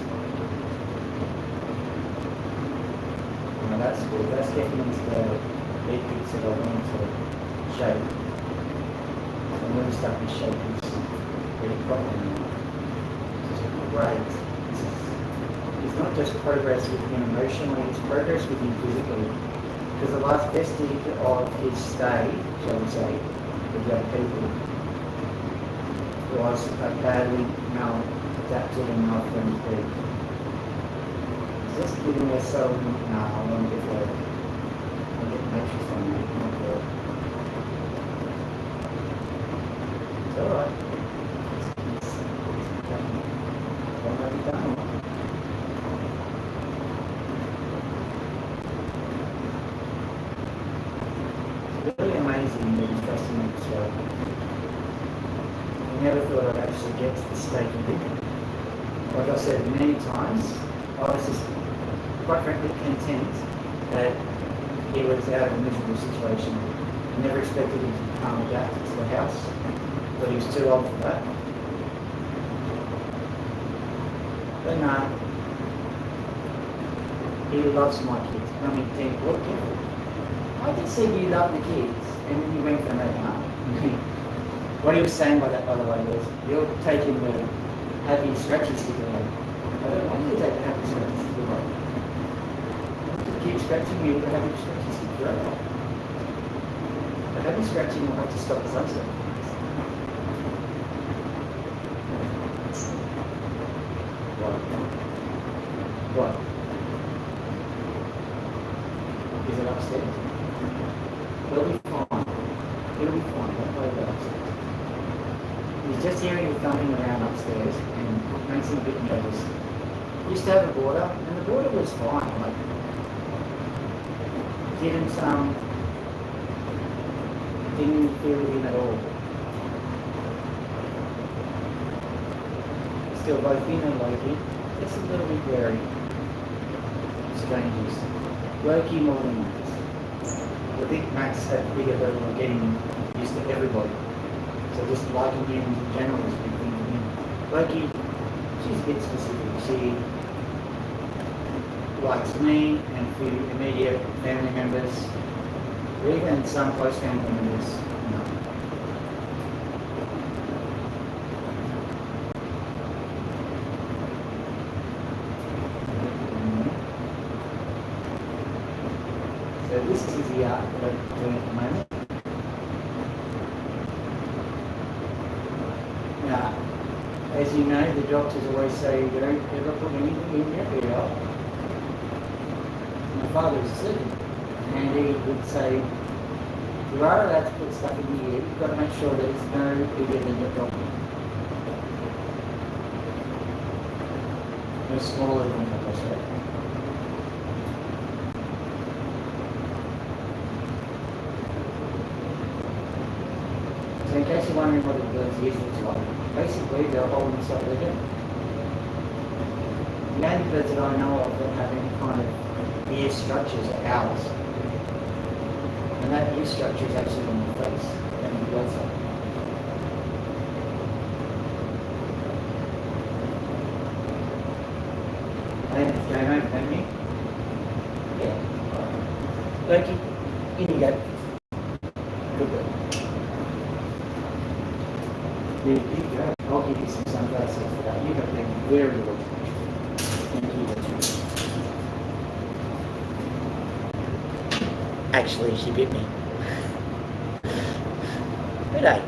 That's good. That's getting into the big bits that I want to shape. So I'm really starting to shape this really properly now. This is great. It's not just progress with him emotionally, it's progress with him physically. Because the last vestige of his stay, shall we say, with the other people, was a badly maladapted and malformed beak. Just giving me a settlement now, I want to get matrix on that, not the... It's alright. never thought I'd actually get to the stage of it. Like I said many times, I was just quite frankly content that he was out of a miserable situation. I never expected him to come adapted to the house, but he was too old for that. But no, he loves my kids. I mean, think, what kid? I can see you love the kids, and then you went for another half. What he was saying by that, by the way, was you're taking the happy scratchy stick away. I don't want you to take the happy scratchy stick away. Keep scratching me with the happy scratchy stick forever. The happy scratching will have to stop at some stage. What? Is it upstairs? It'll be fine. It'll be fine. Don't worry about upstairs. He's just hearing you thumping around upstairs and makes him a bit nervous. Used to have a boarder, and the boarder was fine. Like, didn't interfere with him at all. Still, both him and Loki, just a little bit wary. Strangers. Loki more than Max. I think Max had a bigger level of getting used to everybody. So just liking him in general is a big thing for him. Loki, she's a bit specific. She likes me and a few immediate family members, or even some close family members. No. So this is the art that I'm doing at the moment. Now, as you know, the doctors always say you don't ever put anything in your ear. My father was a surgeon, and he would say, you are allowed to put stuff in the ear, you've got to make sure that it's no bigger than your problem. No smaller than your prostate. So in case you're wondering what those ears looks like, basically they're holding stuff they're doing. The only birds that I know of that have any kind of ear structures are owls. And that ear structure is actually on the face and the blood cell. I think it's going over, don't you? Yeah. Loki, in you go. Good girl. There you go. I'll give you some sunglasses for that. You have been very good. Thank you. Actually, she bit me. Good day.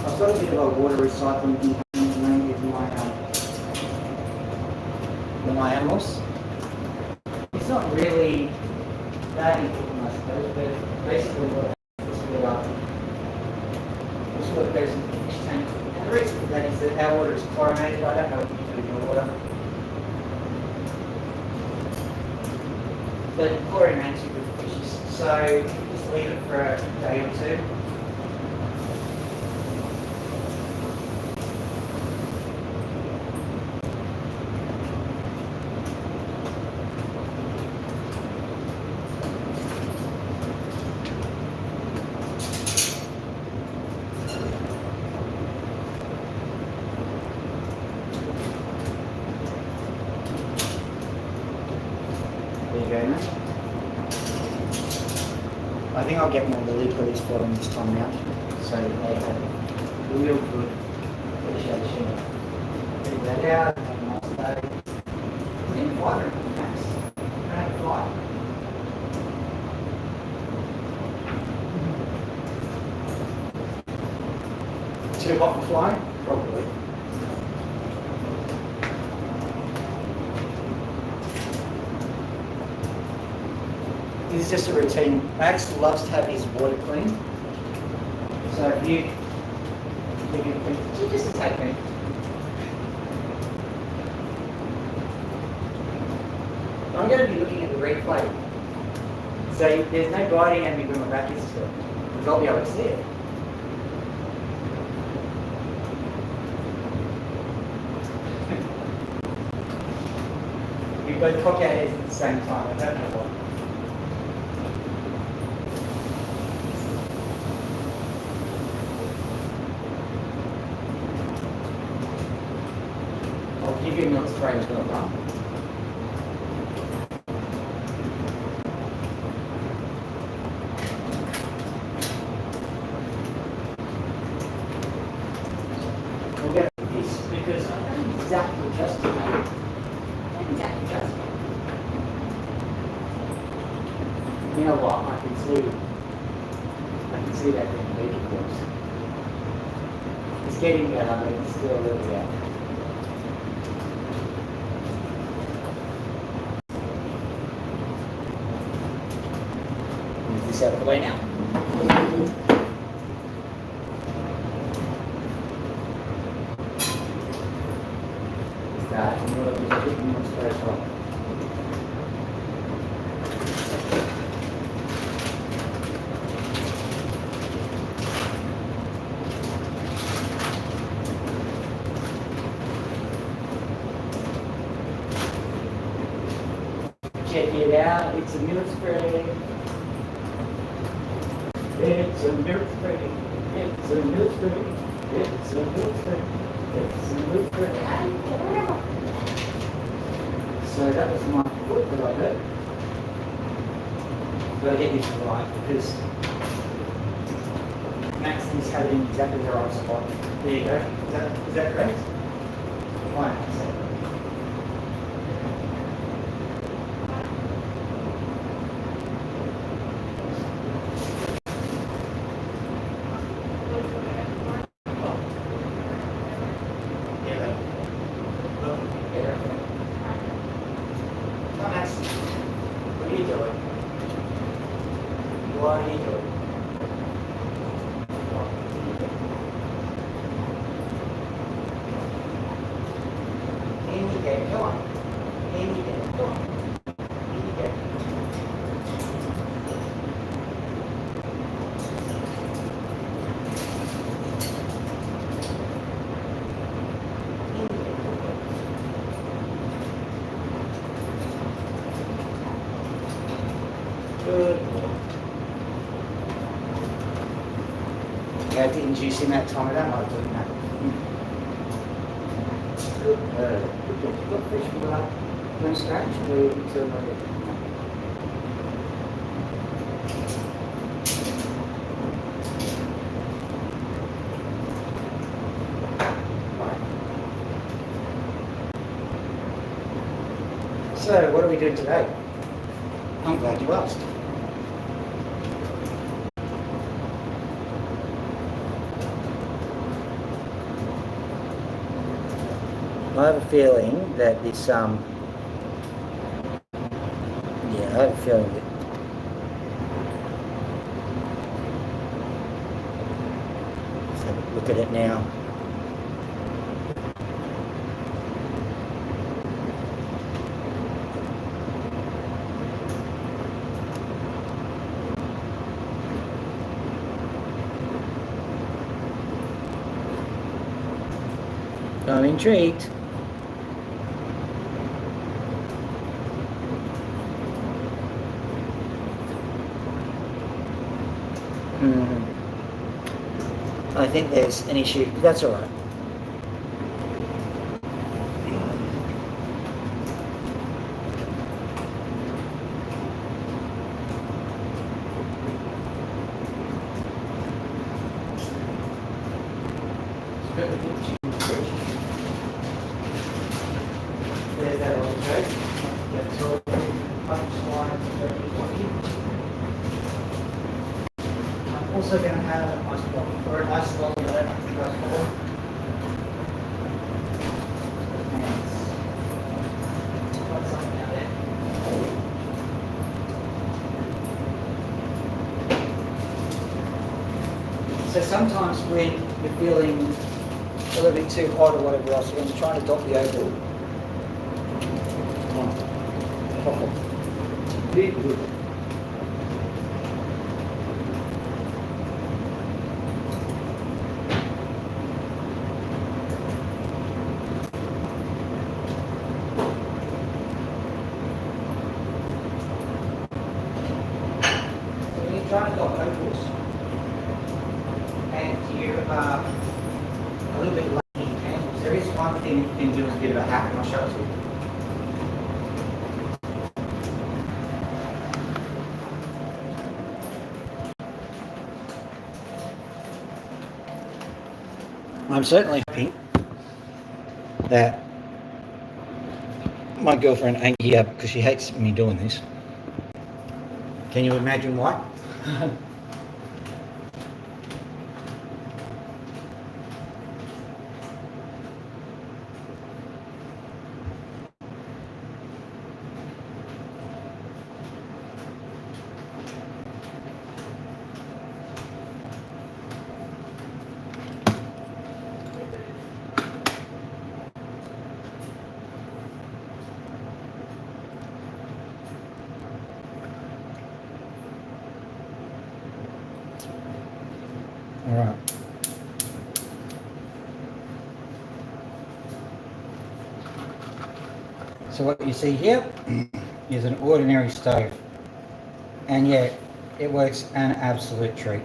I've got a bit of a water recycling container with my animals. It's not really that important, I suppose, but basically what happens is this is what goes into the fish tank. And the reason for that is that our water is chlorinated. I don't know what you do with your water. But chlorine makes you good for fishes. So just leave it for a day or two. I think I'll get more lily police for them this time out, so that they have a real good appreciation. Take that out, have a nice day. Then fly it, Max. Don't have to fly. too hot for flying? Probably. This is just a routine. Max loves to have his water clean. So if you just take me. I'm going to be looking at the replay. So there's no guiding at me when my back is still, because I'll be able to see it. We both cock our heads at the same time. I don't know why. I'll give you a milk spray as well, huh? We'll get this because I don't exactly trust you, mate. I don't exactly trust you. You know what? I can see that being big, of course. It's getting better, but it's still a little bit out. Move this out of the way now. Is that a little bit of more space on? Check it out, it's a milk spray. It's a milk spray. It's a milk spray. It's a milk spray. It's a milk spray. So that was my foot that I hurt. But I get this right because Max is having exactly the right spot. There you go. Is that correct? Fine. What are you doing? What are you doing? In you get, come on. In you get, come on. In you get. Good. Yeah, I didn't juice him that time. I don't like doing that. Good. Good job. You've got fish from that. No scratch. We turn like it. Right. So, what are we doing today? I'm glad you asked. I have a feeling that this, I have a feeling that let's have a look at it now. I'm intrigued. I think there's an issue, but that's all right. There's that old joke. That's all. Punchline. also going to have an ice block, or an ice block, you know, ice block. Got something out there. So sometimes when you're feeling a little bit too hot or whatever else, you're going to try to dot the opal. Very good. So when you're trying to dot opals, and you are a little bit late in your candles, there is one thing you can do as a bit of a hack, and I'll show it to you. I'm certainly happy that my girlfriend ain't here because she hates me doing this. Can you imagine why? All right. So what you see here is an ordinary stove, and yet it works an absolute treat.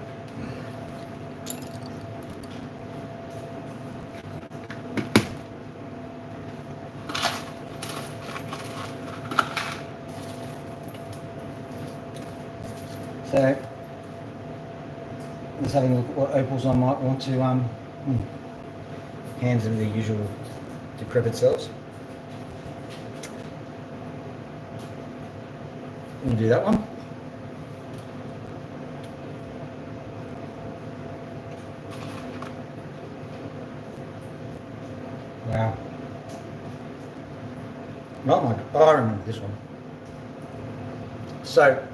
So let's have a look at what opals I might want to hands them the usual decrepit cells. We'll do that one. Wow. Oh my God. Oh, I remember this one. So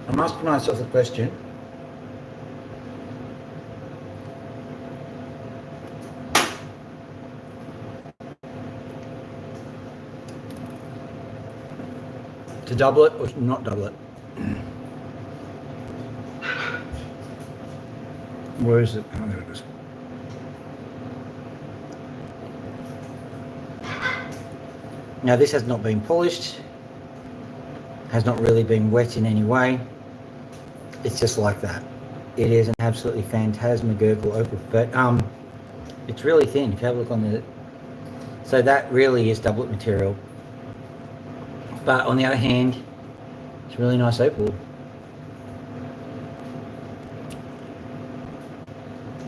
I'm asking myself the question, to double it or not double it? Where is it? Oh, there it is. Now this has not been polished, has not really been wet in any way. It's just like that. It is an absolutely phantasmagorical opal, but it's really thin. If you have a look on the, so that really is doublet material. But on the other hand, it's really nice opal.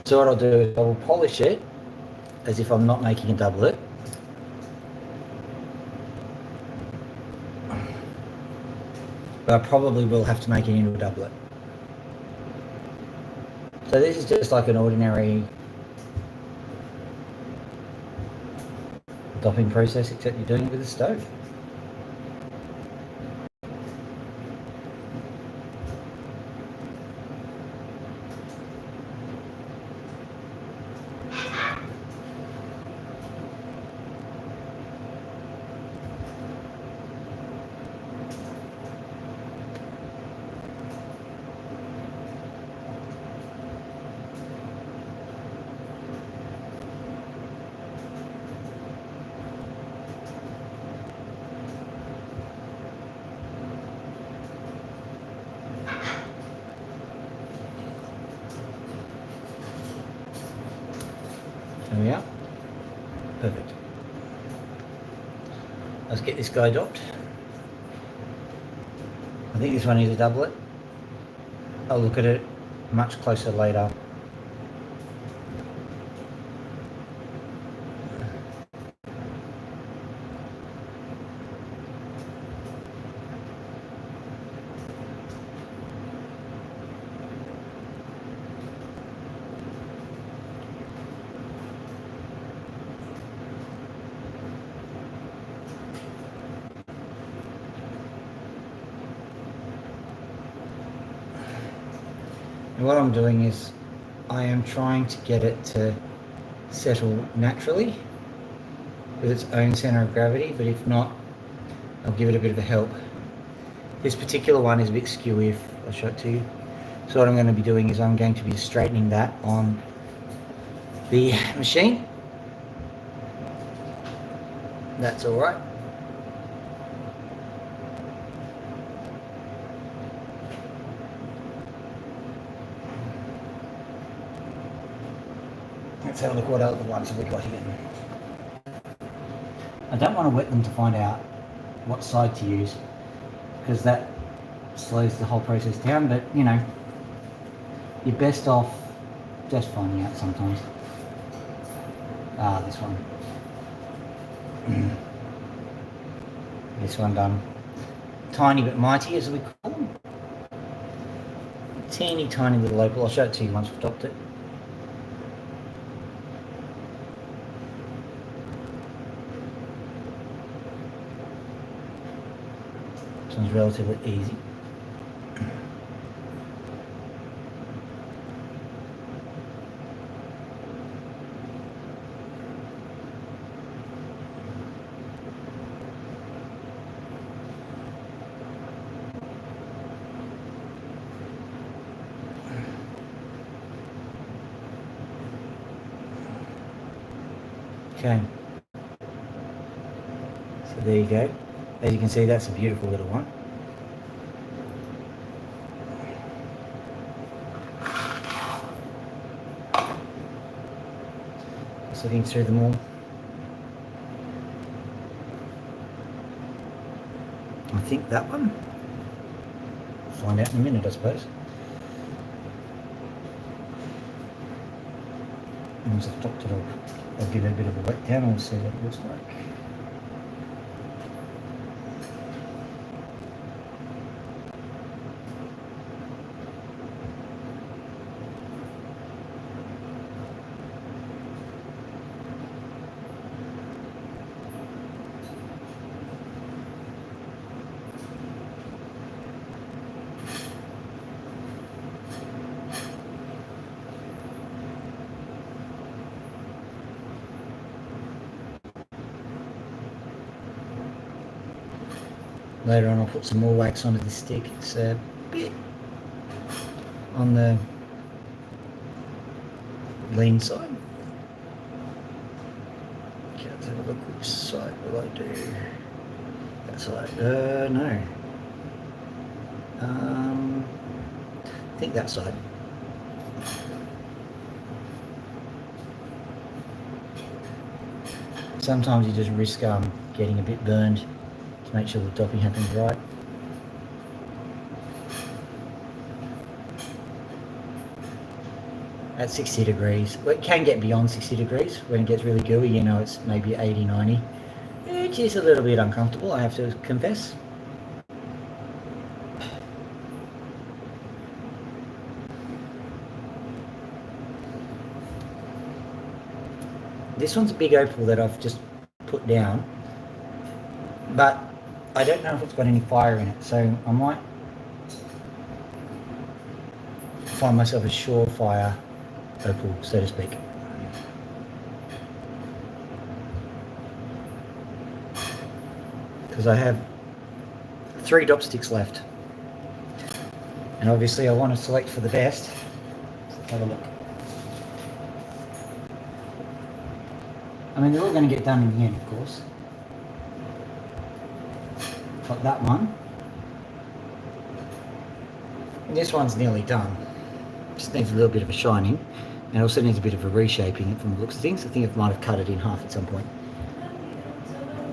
So what I'll do is I will polish it as if I'm not making a doublet. But I probably will have to make it into a doublet. So this is just like an ordinary dopping process, except you're doing it with a stove. There we are. Perfect. Let's get this guy docked. I think this one is a doublet. I'll look at it much closer later. And what I'm doing is I am trying to get it to settle naturally with its own center of gravity, but if not, I'll give it a bit of a help. This particular one is a bit skewy if I show it to you. So what I'm going to be doing is I'm going to be straightening that on the machine. That's all right. Let's have a look what other ones have we got here. I don't want to wet them to find out what side to use, because that slows the whole process down, but you know, you're best off just finding out sometimes. This one. This one done. Tiny but mighty, as we call them. Teeny tiny little opal. I'll show it to you once we've topped it. This one's relatively easy. Okay, so there you go. As you can see, that's a beautiful little one. Just looking through them all. I think that one. We'll find out in a minute, I suppose. Once I've topped it all, I'll give it a bit of a wet down and we'll see what it looks like. Later on I'll put some more wax onto the stick. It's a bit on the lean side. Okay, let's have a look which side will I do. That side, no. I think that side. Sometimes you just risk getting a bit burned to make sure the topping happens right. At 60 degrees, well, it can get beyond 60 degrees when it gets really gooey, you know, it's maybe 80, 90, which is a little bit uncomfortable, I have to confess. This one's a big opal that I've just put down, but I don't know if it's got any fire in it, so I might find myself a surefire opal, so to speak. Because I have 3 dop sticks left, and obviously I want to select for the best. Let's have a look. I mean, they're all going to get done in the end, of course. Got that one. And this one's nearly done. Just needs a little bit of a shining, and also needs a bit of a reshaping from the looks of things. I think I might have cut it in half at some point.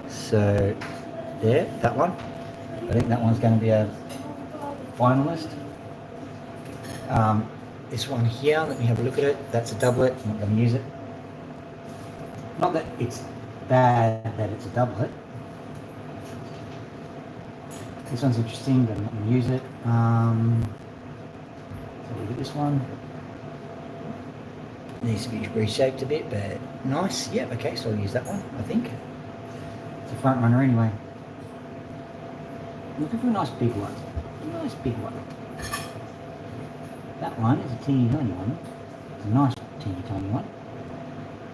So, there, that one. I think that one's going to be a finalist. This one here, let me have a look at it. That's a doublet. I'm not going to use it. Not that it's bad that it's a doublet. This one's interesting, but I'm not going to use it. So look at this one. Needs to be reshaped a bit, but nice. Yep, okay, so I'll use that one, I think. It's a front runner anyway. Looking for a nice big one. A nice big one. That one is a teeny tiny one. It's a nice teeny tiny one.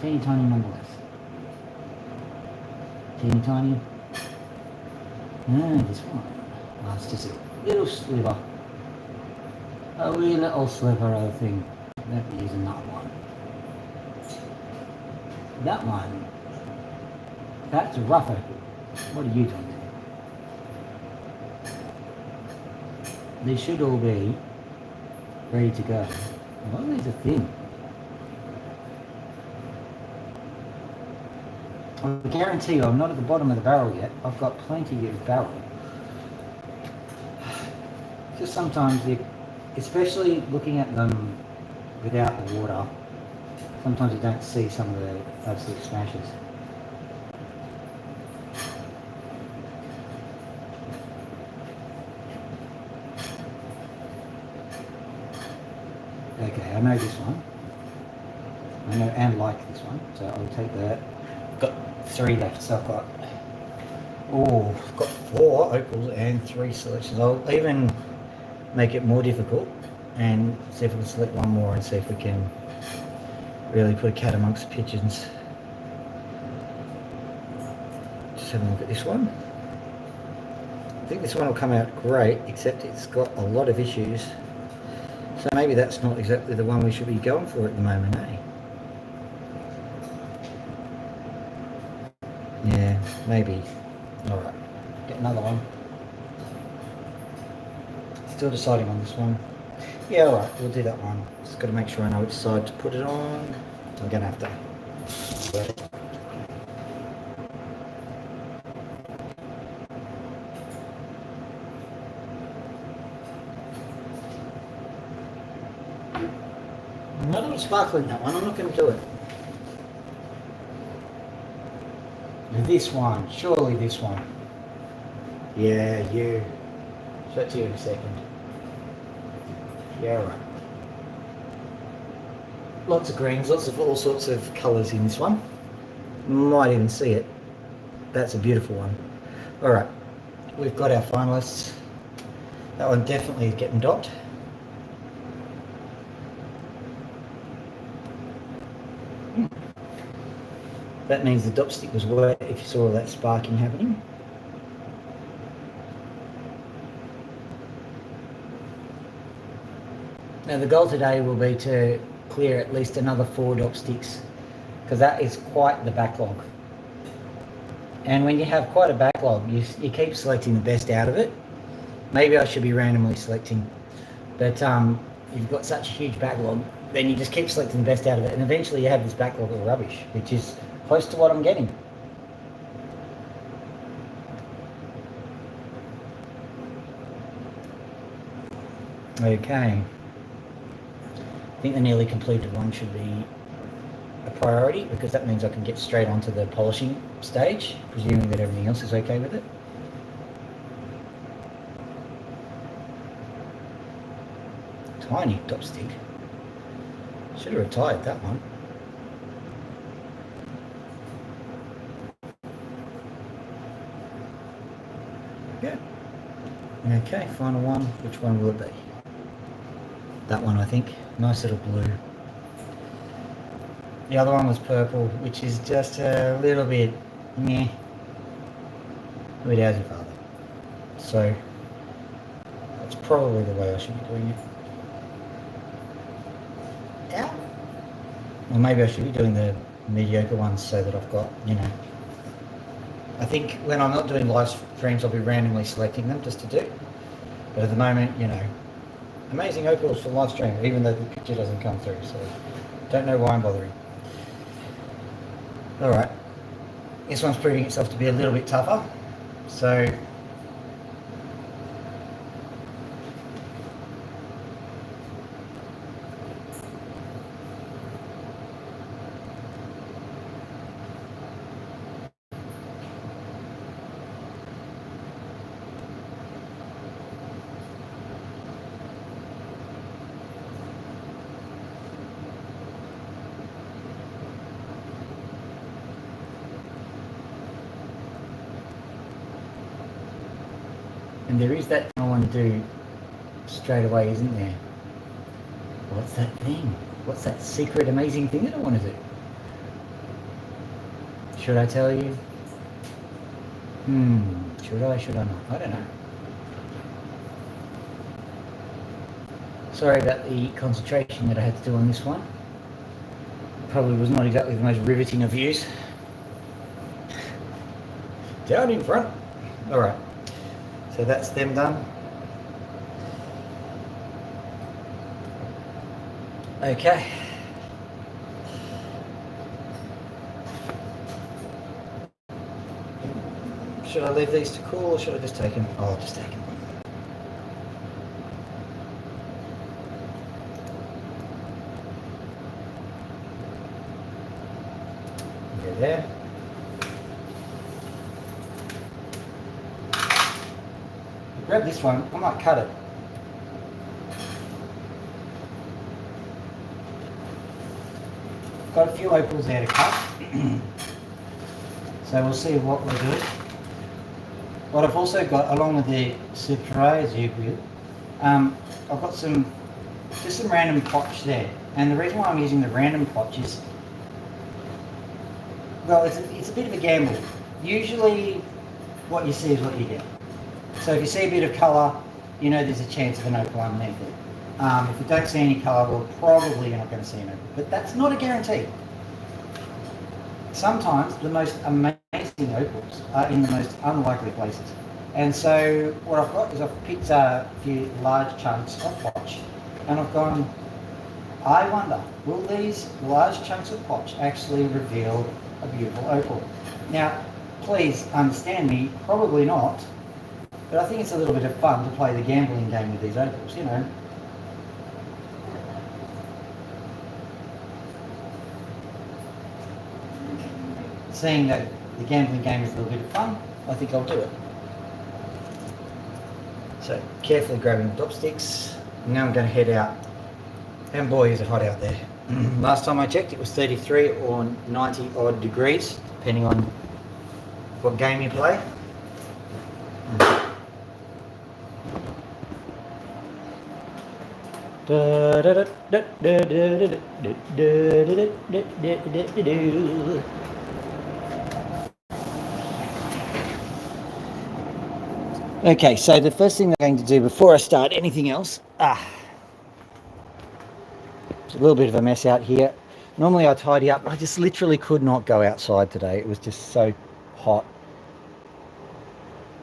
Teeny tiny nonetheless. Teeny tiny. This one. Oh, it's just a little sliver. A wee little sliver of the thing. Let me use another one. That one. That's a rough opal. What are you doing there? They should all be ready to go. A lot of these are thin. I guarantee you I'm not at the bottom of the barrel yet. I've got plenty of barrel. Just sometimes, especially looking at them without the water, sometimes you don't see some of the absolute smashes. Okay, I know this one. I know and like this one, so I'll take that. Got 3 left, so I've got I've got 4 opals and 3 selections. I'll even make it more difficult and see if we can select one more and see if we can really put a cat amongst the pigeons. Just have a look at this one. I think this one will come out great, except it's got a lot of issues. So maybe that's not exactly the one we should be going for at the moment, eh? Yeah, maybe. Alright, get another one. Still deciding on this one. Yeah, alright, we'll do that one. Just got to make sure I know which side to put it on. I'm going to have to. I'm not going to sparkle in that one, I'm not going to do it. This one, surely this one. Yeah, you. Show it to you in a second. Yeah, right. Lots of greens, lots of all sorts of colours in this one. Might even see it. That's a beautiful one. Alright, we've got our finalists. That one definitely is getting docked. That means the dop stick was wet if you saw all that sparking happening. Now the goal today will be to clear at least another 4 dop sticks, because that is quite the backlog. And when you have quite a backlog, you keep selecting the best out of it. Maybe I should be randomly selecting, but you've got such a huge backlog, then you just keep selecting the best out of it, and eventually you have this backlog of rubbish, which is close to what I'm getting. Okay. I think the nearly completed one should be a priority, because that means I can get straight onto the polishing stage, presuming that everything else is okay with it. Tiny top stick. Should have retired that one. Yeah. Okay, final one. Which one will it be? That one, I think. Nice little blue. The other one was purple, which is just a little bit meh. Wait, how's your father? So that's probably the way I should be doing it. Yeah. Or maybe I should be doing the mediocre ones so that I've got, you know. I think when I'm not doing live streams, I'll be randomly selecting them just to do. But at the moment, you know, amazing opals for live stream, even though the picture doesn't come through. So don't know why I'm bothering. All right, this one's proving itself to be a little bit tougher. So and there is that thing I want to do straight away, isn't there? What's that thing? What's that secret amazing thing that I want to do? Should I tell you? Should I? Should I not? I don't know. Sorry about the concentration that I had to do on this one. Probably was not exactly the most riveting of views. Down in front. Alright. So that's them done. Okay. Should I leave these to cool or should I just take them? Oh, I'll just take them. Go there. Grab this one, I might cut it. Got a few opals there to cut. So we'll see what we'll do. What I've also got, along with the surprise I've got just some random potch there. And the reason why I'm using the random potch is, well, it's a bit of a gamble. Usually what you see is what you get. So if you see a bit of colour, you know there's a chance of an opal underneath it. If you don't see any colour, well, probably you're not going to see an opal. But that's not a guarantee. Sometimes the most amazing opals are in the most unlikely places. And so what I've got is I've picked a few large chunks of potch and I've gone, I wonder, will these large chunks of potch actually reveal a beautiful opal? Now, please understand me, probably not, but I think it's a little bit of fun to play the gambling game with these opals, you know. Seeing that the gambling game is a little bit of fun, I think I'll do it. So carefully grabbing the dopsticks. Now I'm going to head out. And boy, is it hot out there. Last time I checked, it was 33 or 90 odd degrees, depending on what game you play. Okay, so the first thing I'm going to do before I start anything else, it's a little bit of a mess out here. Normally I tidy up, I just literally could not go outside today. It was just so hot.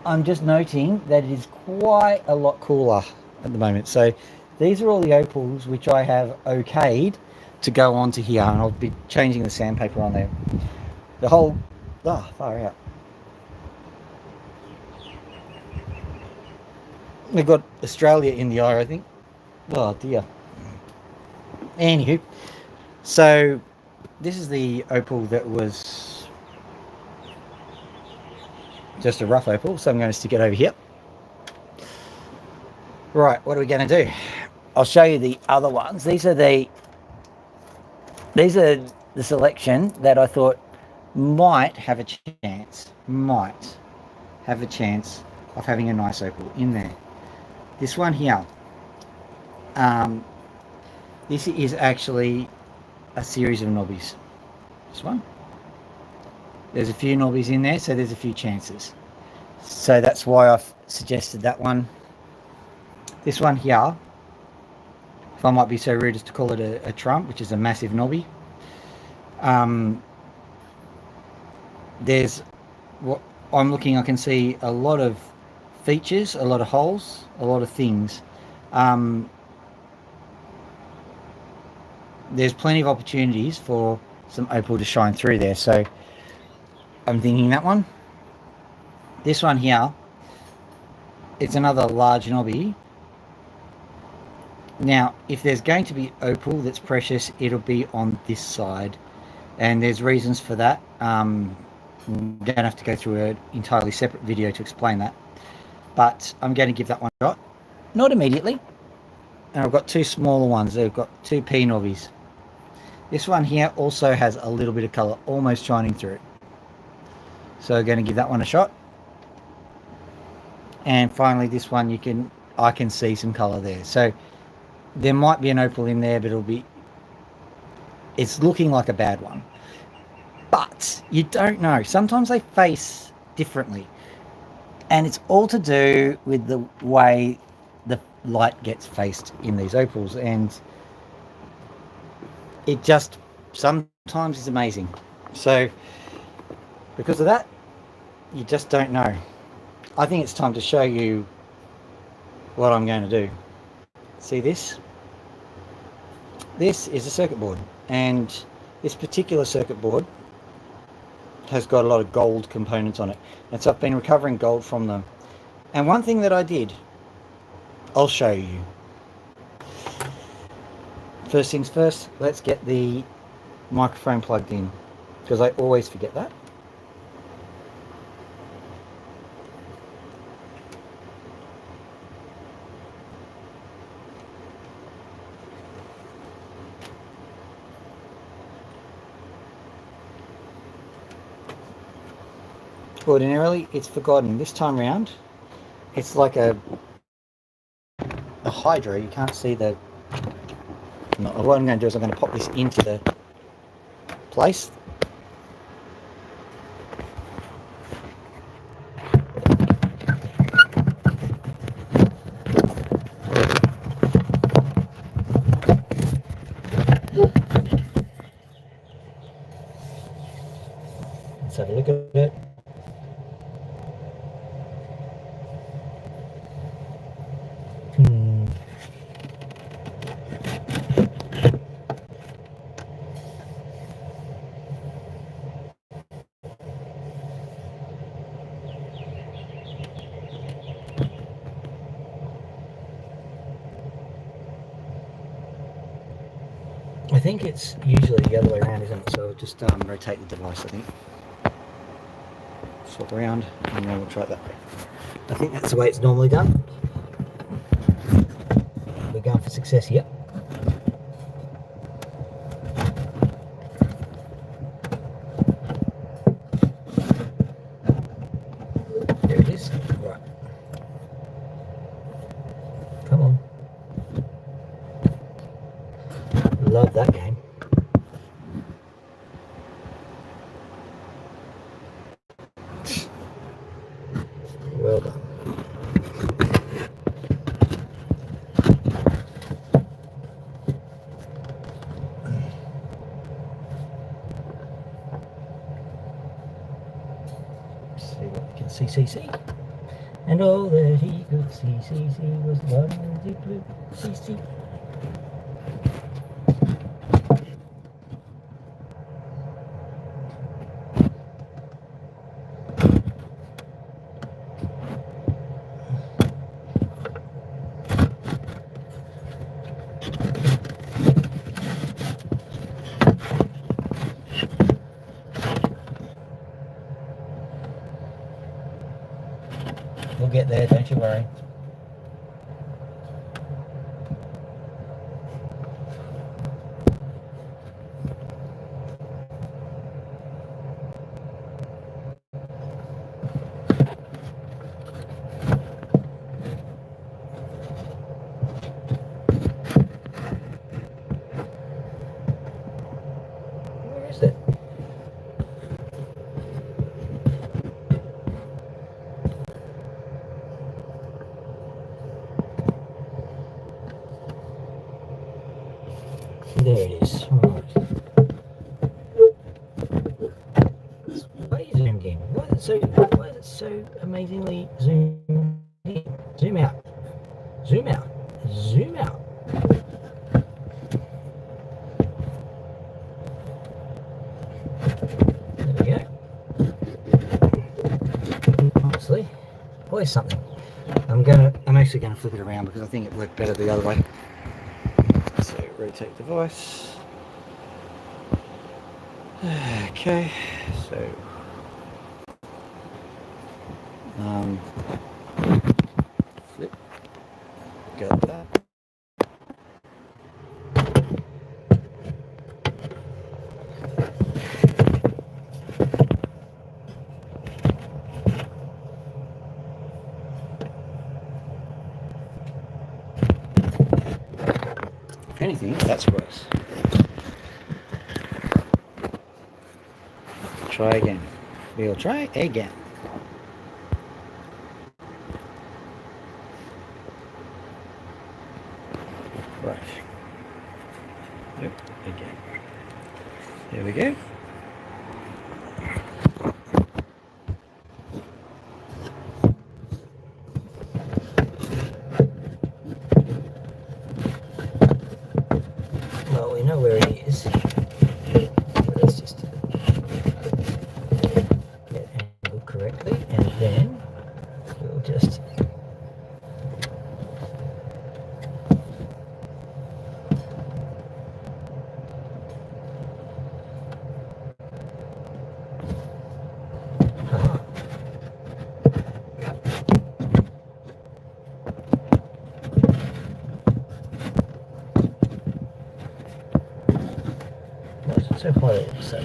I'm just noting that it is quite a lot cooler at the moment. So these are all the opals which I have okayed to go onto here, and I'll be changing the sandpaper on there. The whole, far out. We've got Australia in the eye, I think. Oh dear. Anywho, so this is the opal that was just a rough opal, so I'm going to stick it over here. Right, what are we going to do? I'll show you the other ones. These are the selection that I thought might have a chance of having a nice opal in there. This one here, this is actually a series of knobbies. This one, there's a few knobbies in there, so there's a few chances. So that's why I've suggested that one. This one here, if I might be so rude as to call it a trump, which is a massive knobby. There's what I'm looking, I can see a lot of features, a lot of holes, a lot of things. There's plenty of opportunities for some opal to shine through there, so I'm thinking that one. This one here, it's another large knobby. Now, if there's going to be opal that's precious, it'll be on this side, and there's reasons for that. Don't have to go through an entirely separate video to explain that, but I'm going to give that one a shot. Not immediately. And I've got two smaller ones. They've got two P knobbies. This one here also has a little bit of colour almost shining through. So I'm going to give that one a shot. And finally this one, I can see some colour there. So there might be an opal in there, but it's looking like a bad one. But you don't know. Sometimes they face differently. And it's all to do with the way the light gets faced in these opals. And it just sometimes is amazing. So because of that, you just don't know. I think it's time to show you what I'm going to do. See this? This is a circuit board, and this particular circuit board has got a lot of gold components on it, and so I've been recovering gold from them. And one thing that I did, I'll show you. First things first, let's get the microphone plugged in, because I always forget that. Ordinarily, it's forgotten. This time round, it's like a hydro. You can't see the... No, what I'm going to do is I'm going to pop this into the place. Let's have a look at it. I think it's usually the other way around, isn't it? So I'll just rotate the device, I think. Swap around, and then we'll try it that way. I think that's the way it's normally done. We're going for success here. There it is. Right. Come on. Love that game. Well done. See what we can see. And all that he could see was the one deep blue see. We'll get there, don't you worry. Where is it? There it is. Right. Why are you zoomed in? Why is it so amazingly zoomed in? Zoom out. Zoom out. Zoom out. There we go. Honestly, always something. I'm actually gonna flip it around because I think it worked better the other way. So rotate device. Okay, so flip. Got that. anything, that's worse. Try again. We'll try again. Right. Yep, again. There we go. Well, we know where it is. Let's just get angled correctly, and then we'll just so high, so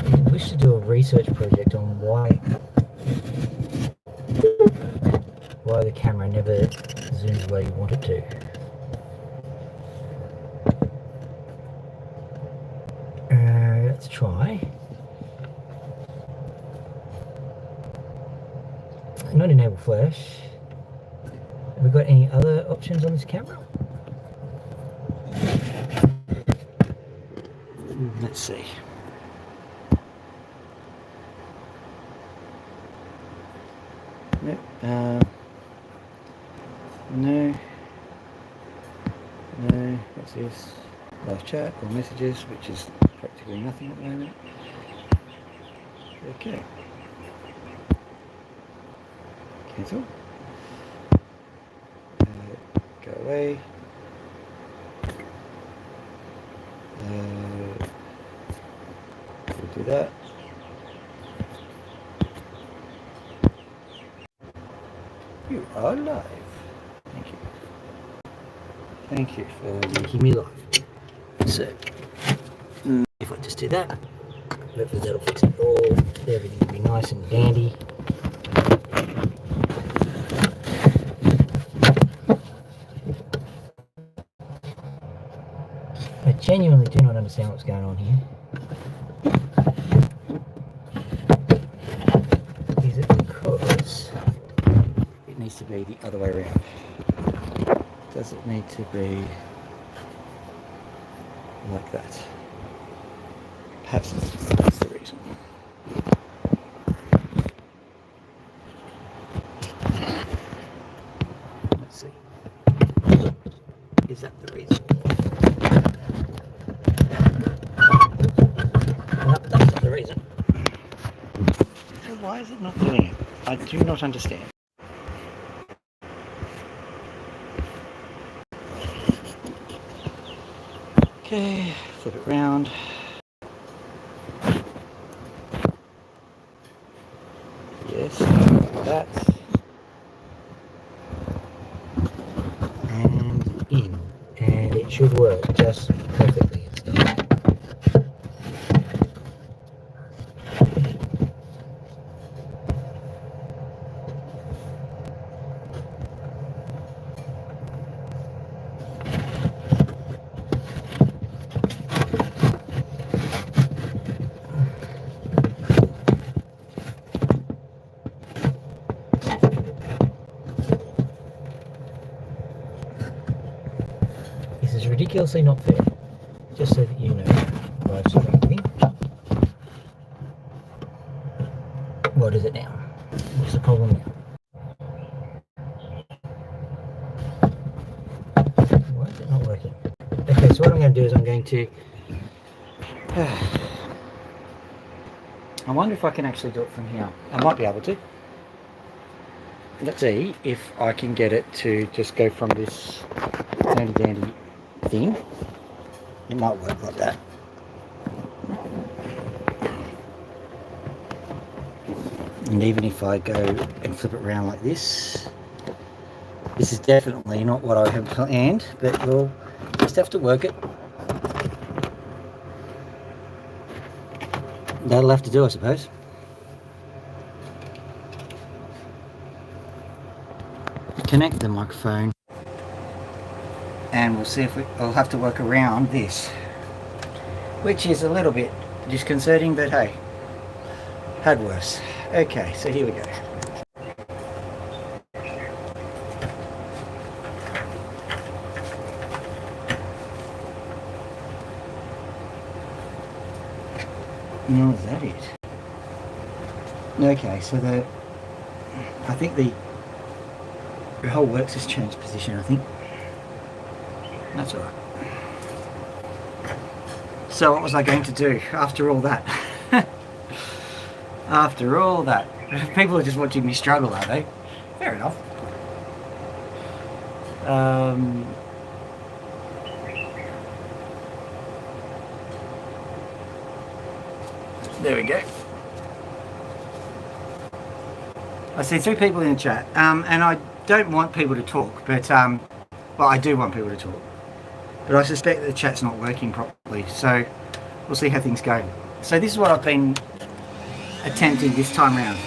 we wish to do a research project on why the camera never zooms where you want it to. Let's try. Not enable flash. Have we got any other options on this camera? Let's see. Nope. No. No. What's this? Live chat or messages, which is practically nothing at the moment. Okay. Cancel. Go away. We'll do that. You are live. Thank you. Thank you for making me live. So, if I just do that, hopefully that'll fix it all. Everything will be nice and dandy. I genuinely do not understand what's going on here. Is it because it needs to be the other way around? Does it need to be like that? Perhaps that's the reason. Let's see. Is that the reason? No, that's not the reason. So why is it not doing it? I do not understand. Okay, flip it round. Yes, like that. And in. And it should work just perfectly and stuff. This is ridiculously not fair. Just so that you know, live streaming. What is it now? What's the problem now? Why is it not working? Okay, so what I'm going to do is I'm going to... I wonder if I can actually do it from here. I might be able to. Let's see if I can get it to just go from this handy dandy thing. It might work like that. And even if I go and flip it around like this, this is definitely not what I have planned, but we'll just have to work it. That'll have to do, I suppose. connect the microphone, and we'll see if I'll have to work around this, which is a little bit disconcerting, but hey, had worse. Okay, so here we go. No, is that it? Okay, so I think the whole works has changed position, I think. That's alright. So what was I going to do after all that? After all that. People are just watching me struggle, are they? Fair enough. There we go. I see 3 people in the chat, and I don't want people to talk, but well, I do want people to talk, but I suspect that the chat's not working properly, so we'll see how things go. So this is what I've been attempting this time round.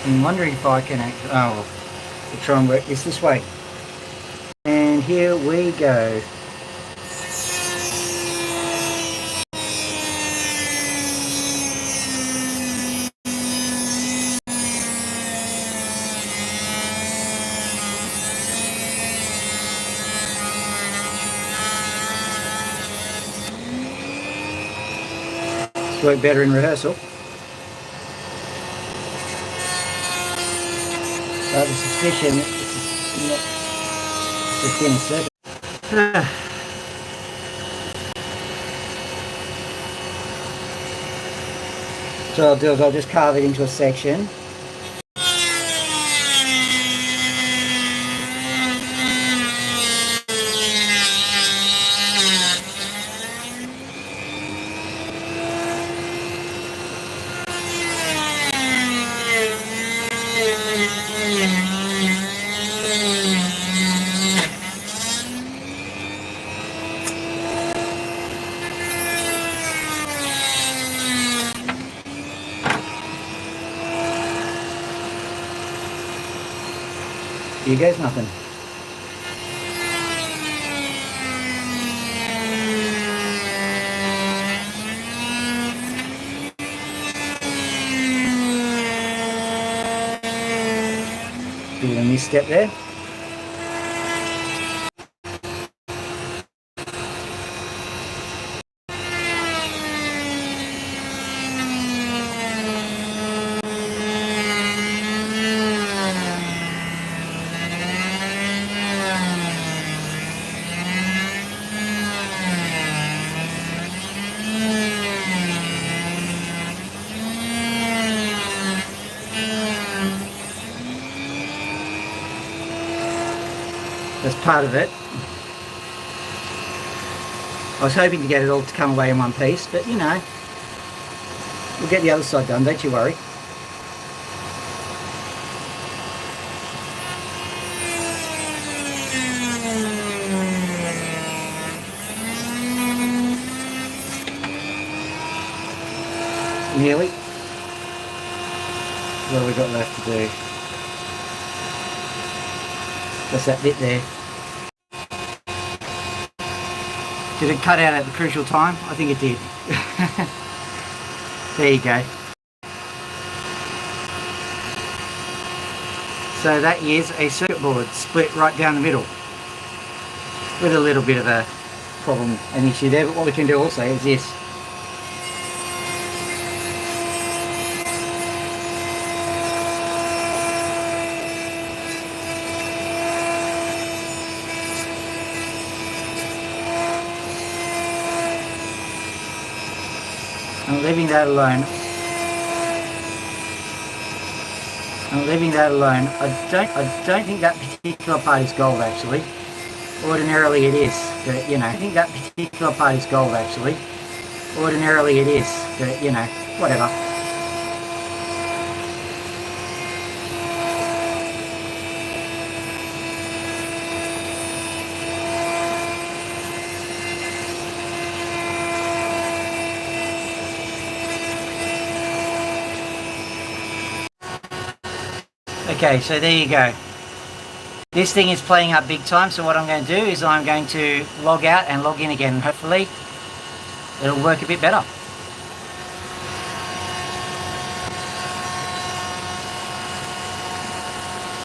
I'm wondering if I can we'll try and work this way. And here we go. It's worked better in rehearsal. I have a suspicion it's not the thin circuit. So what I'll do is I'll just carve it into a section. Here goes nothing. Bit of a misstep there. That's part of it. I was hoping to get it all to come away in one piece, but you know, we'll get the other side done, don't you worry. Nearly. What have we got left to do? Just that bit there. Did it cut out at the crucial time? I think it did. There you go. So that is a circuit board split right down the middle with a little bit of a problem, an issue there, but what we can do also is this. I'm leaving that alone. I'm leaving that alone. I don't think that particular part is gold actually. Ordinarily it is, but you know, I think that particular part is gold actually. ordinarily it is, but you know, whatever. Okay, so there you go. This thing is playing up big time, so what I'm going to do is I'm going to log out and log in again. Hopefully it'll work a bit better.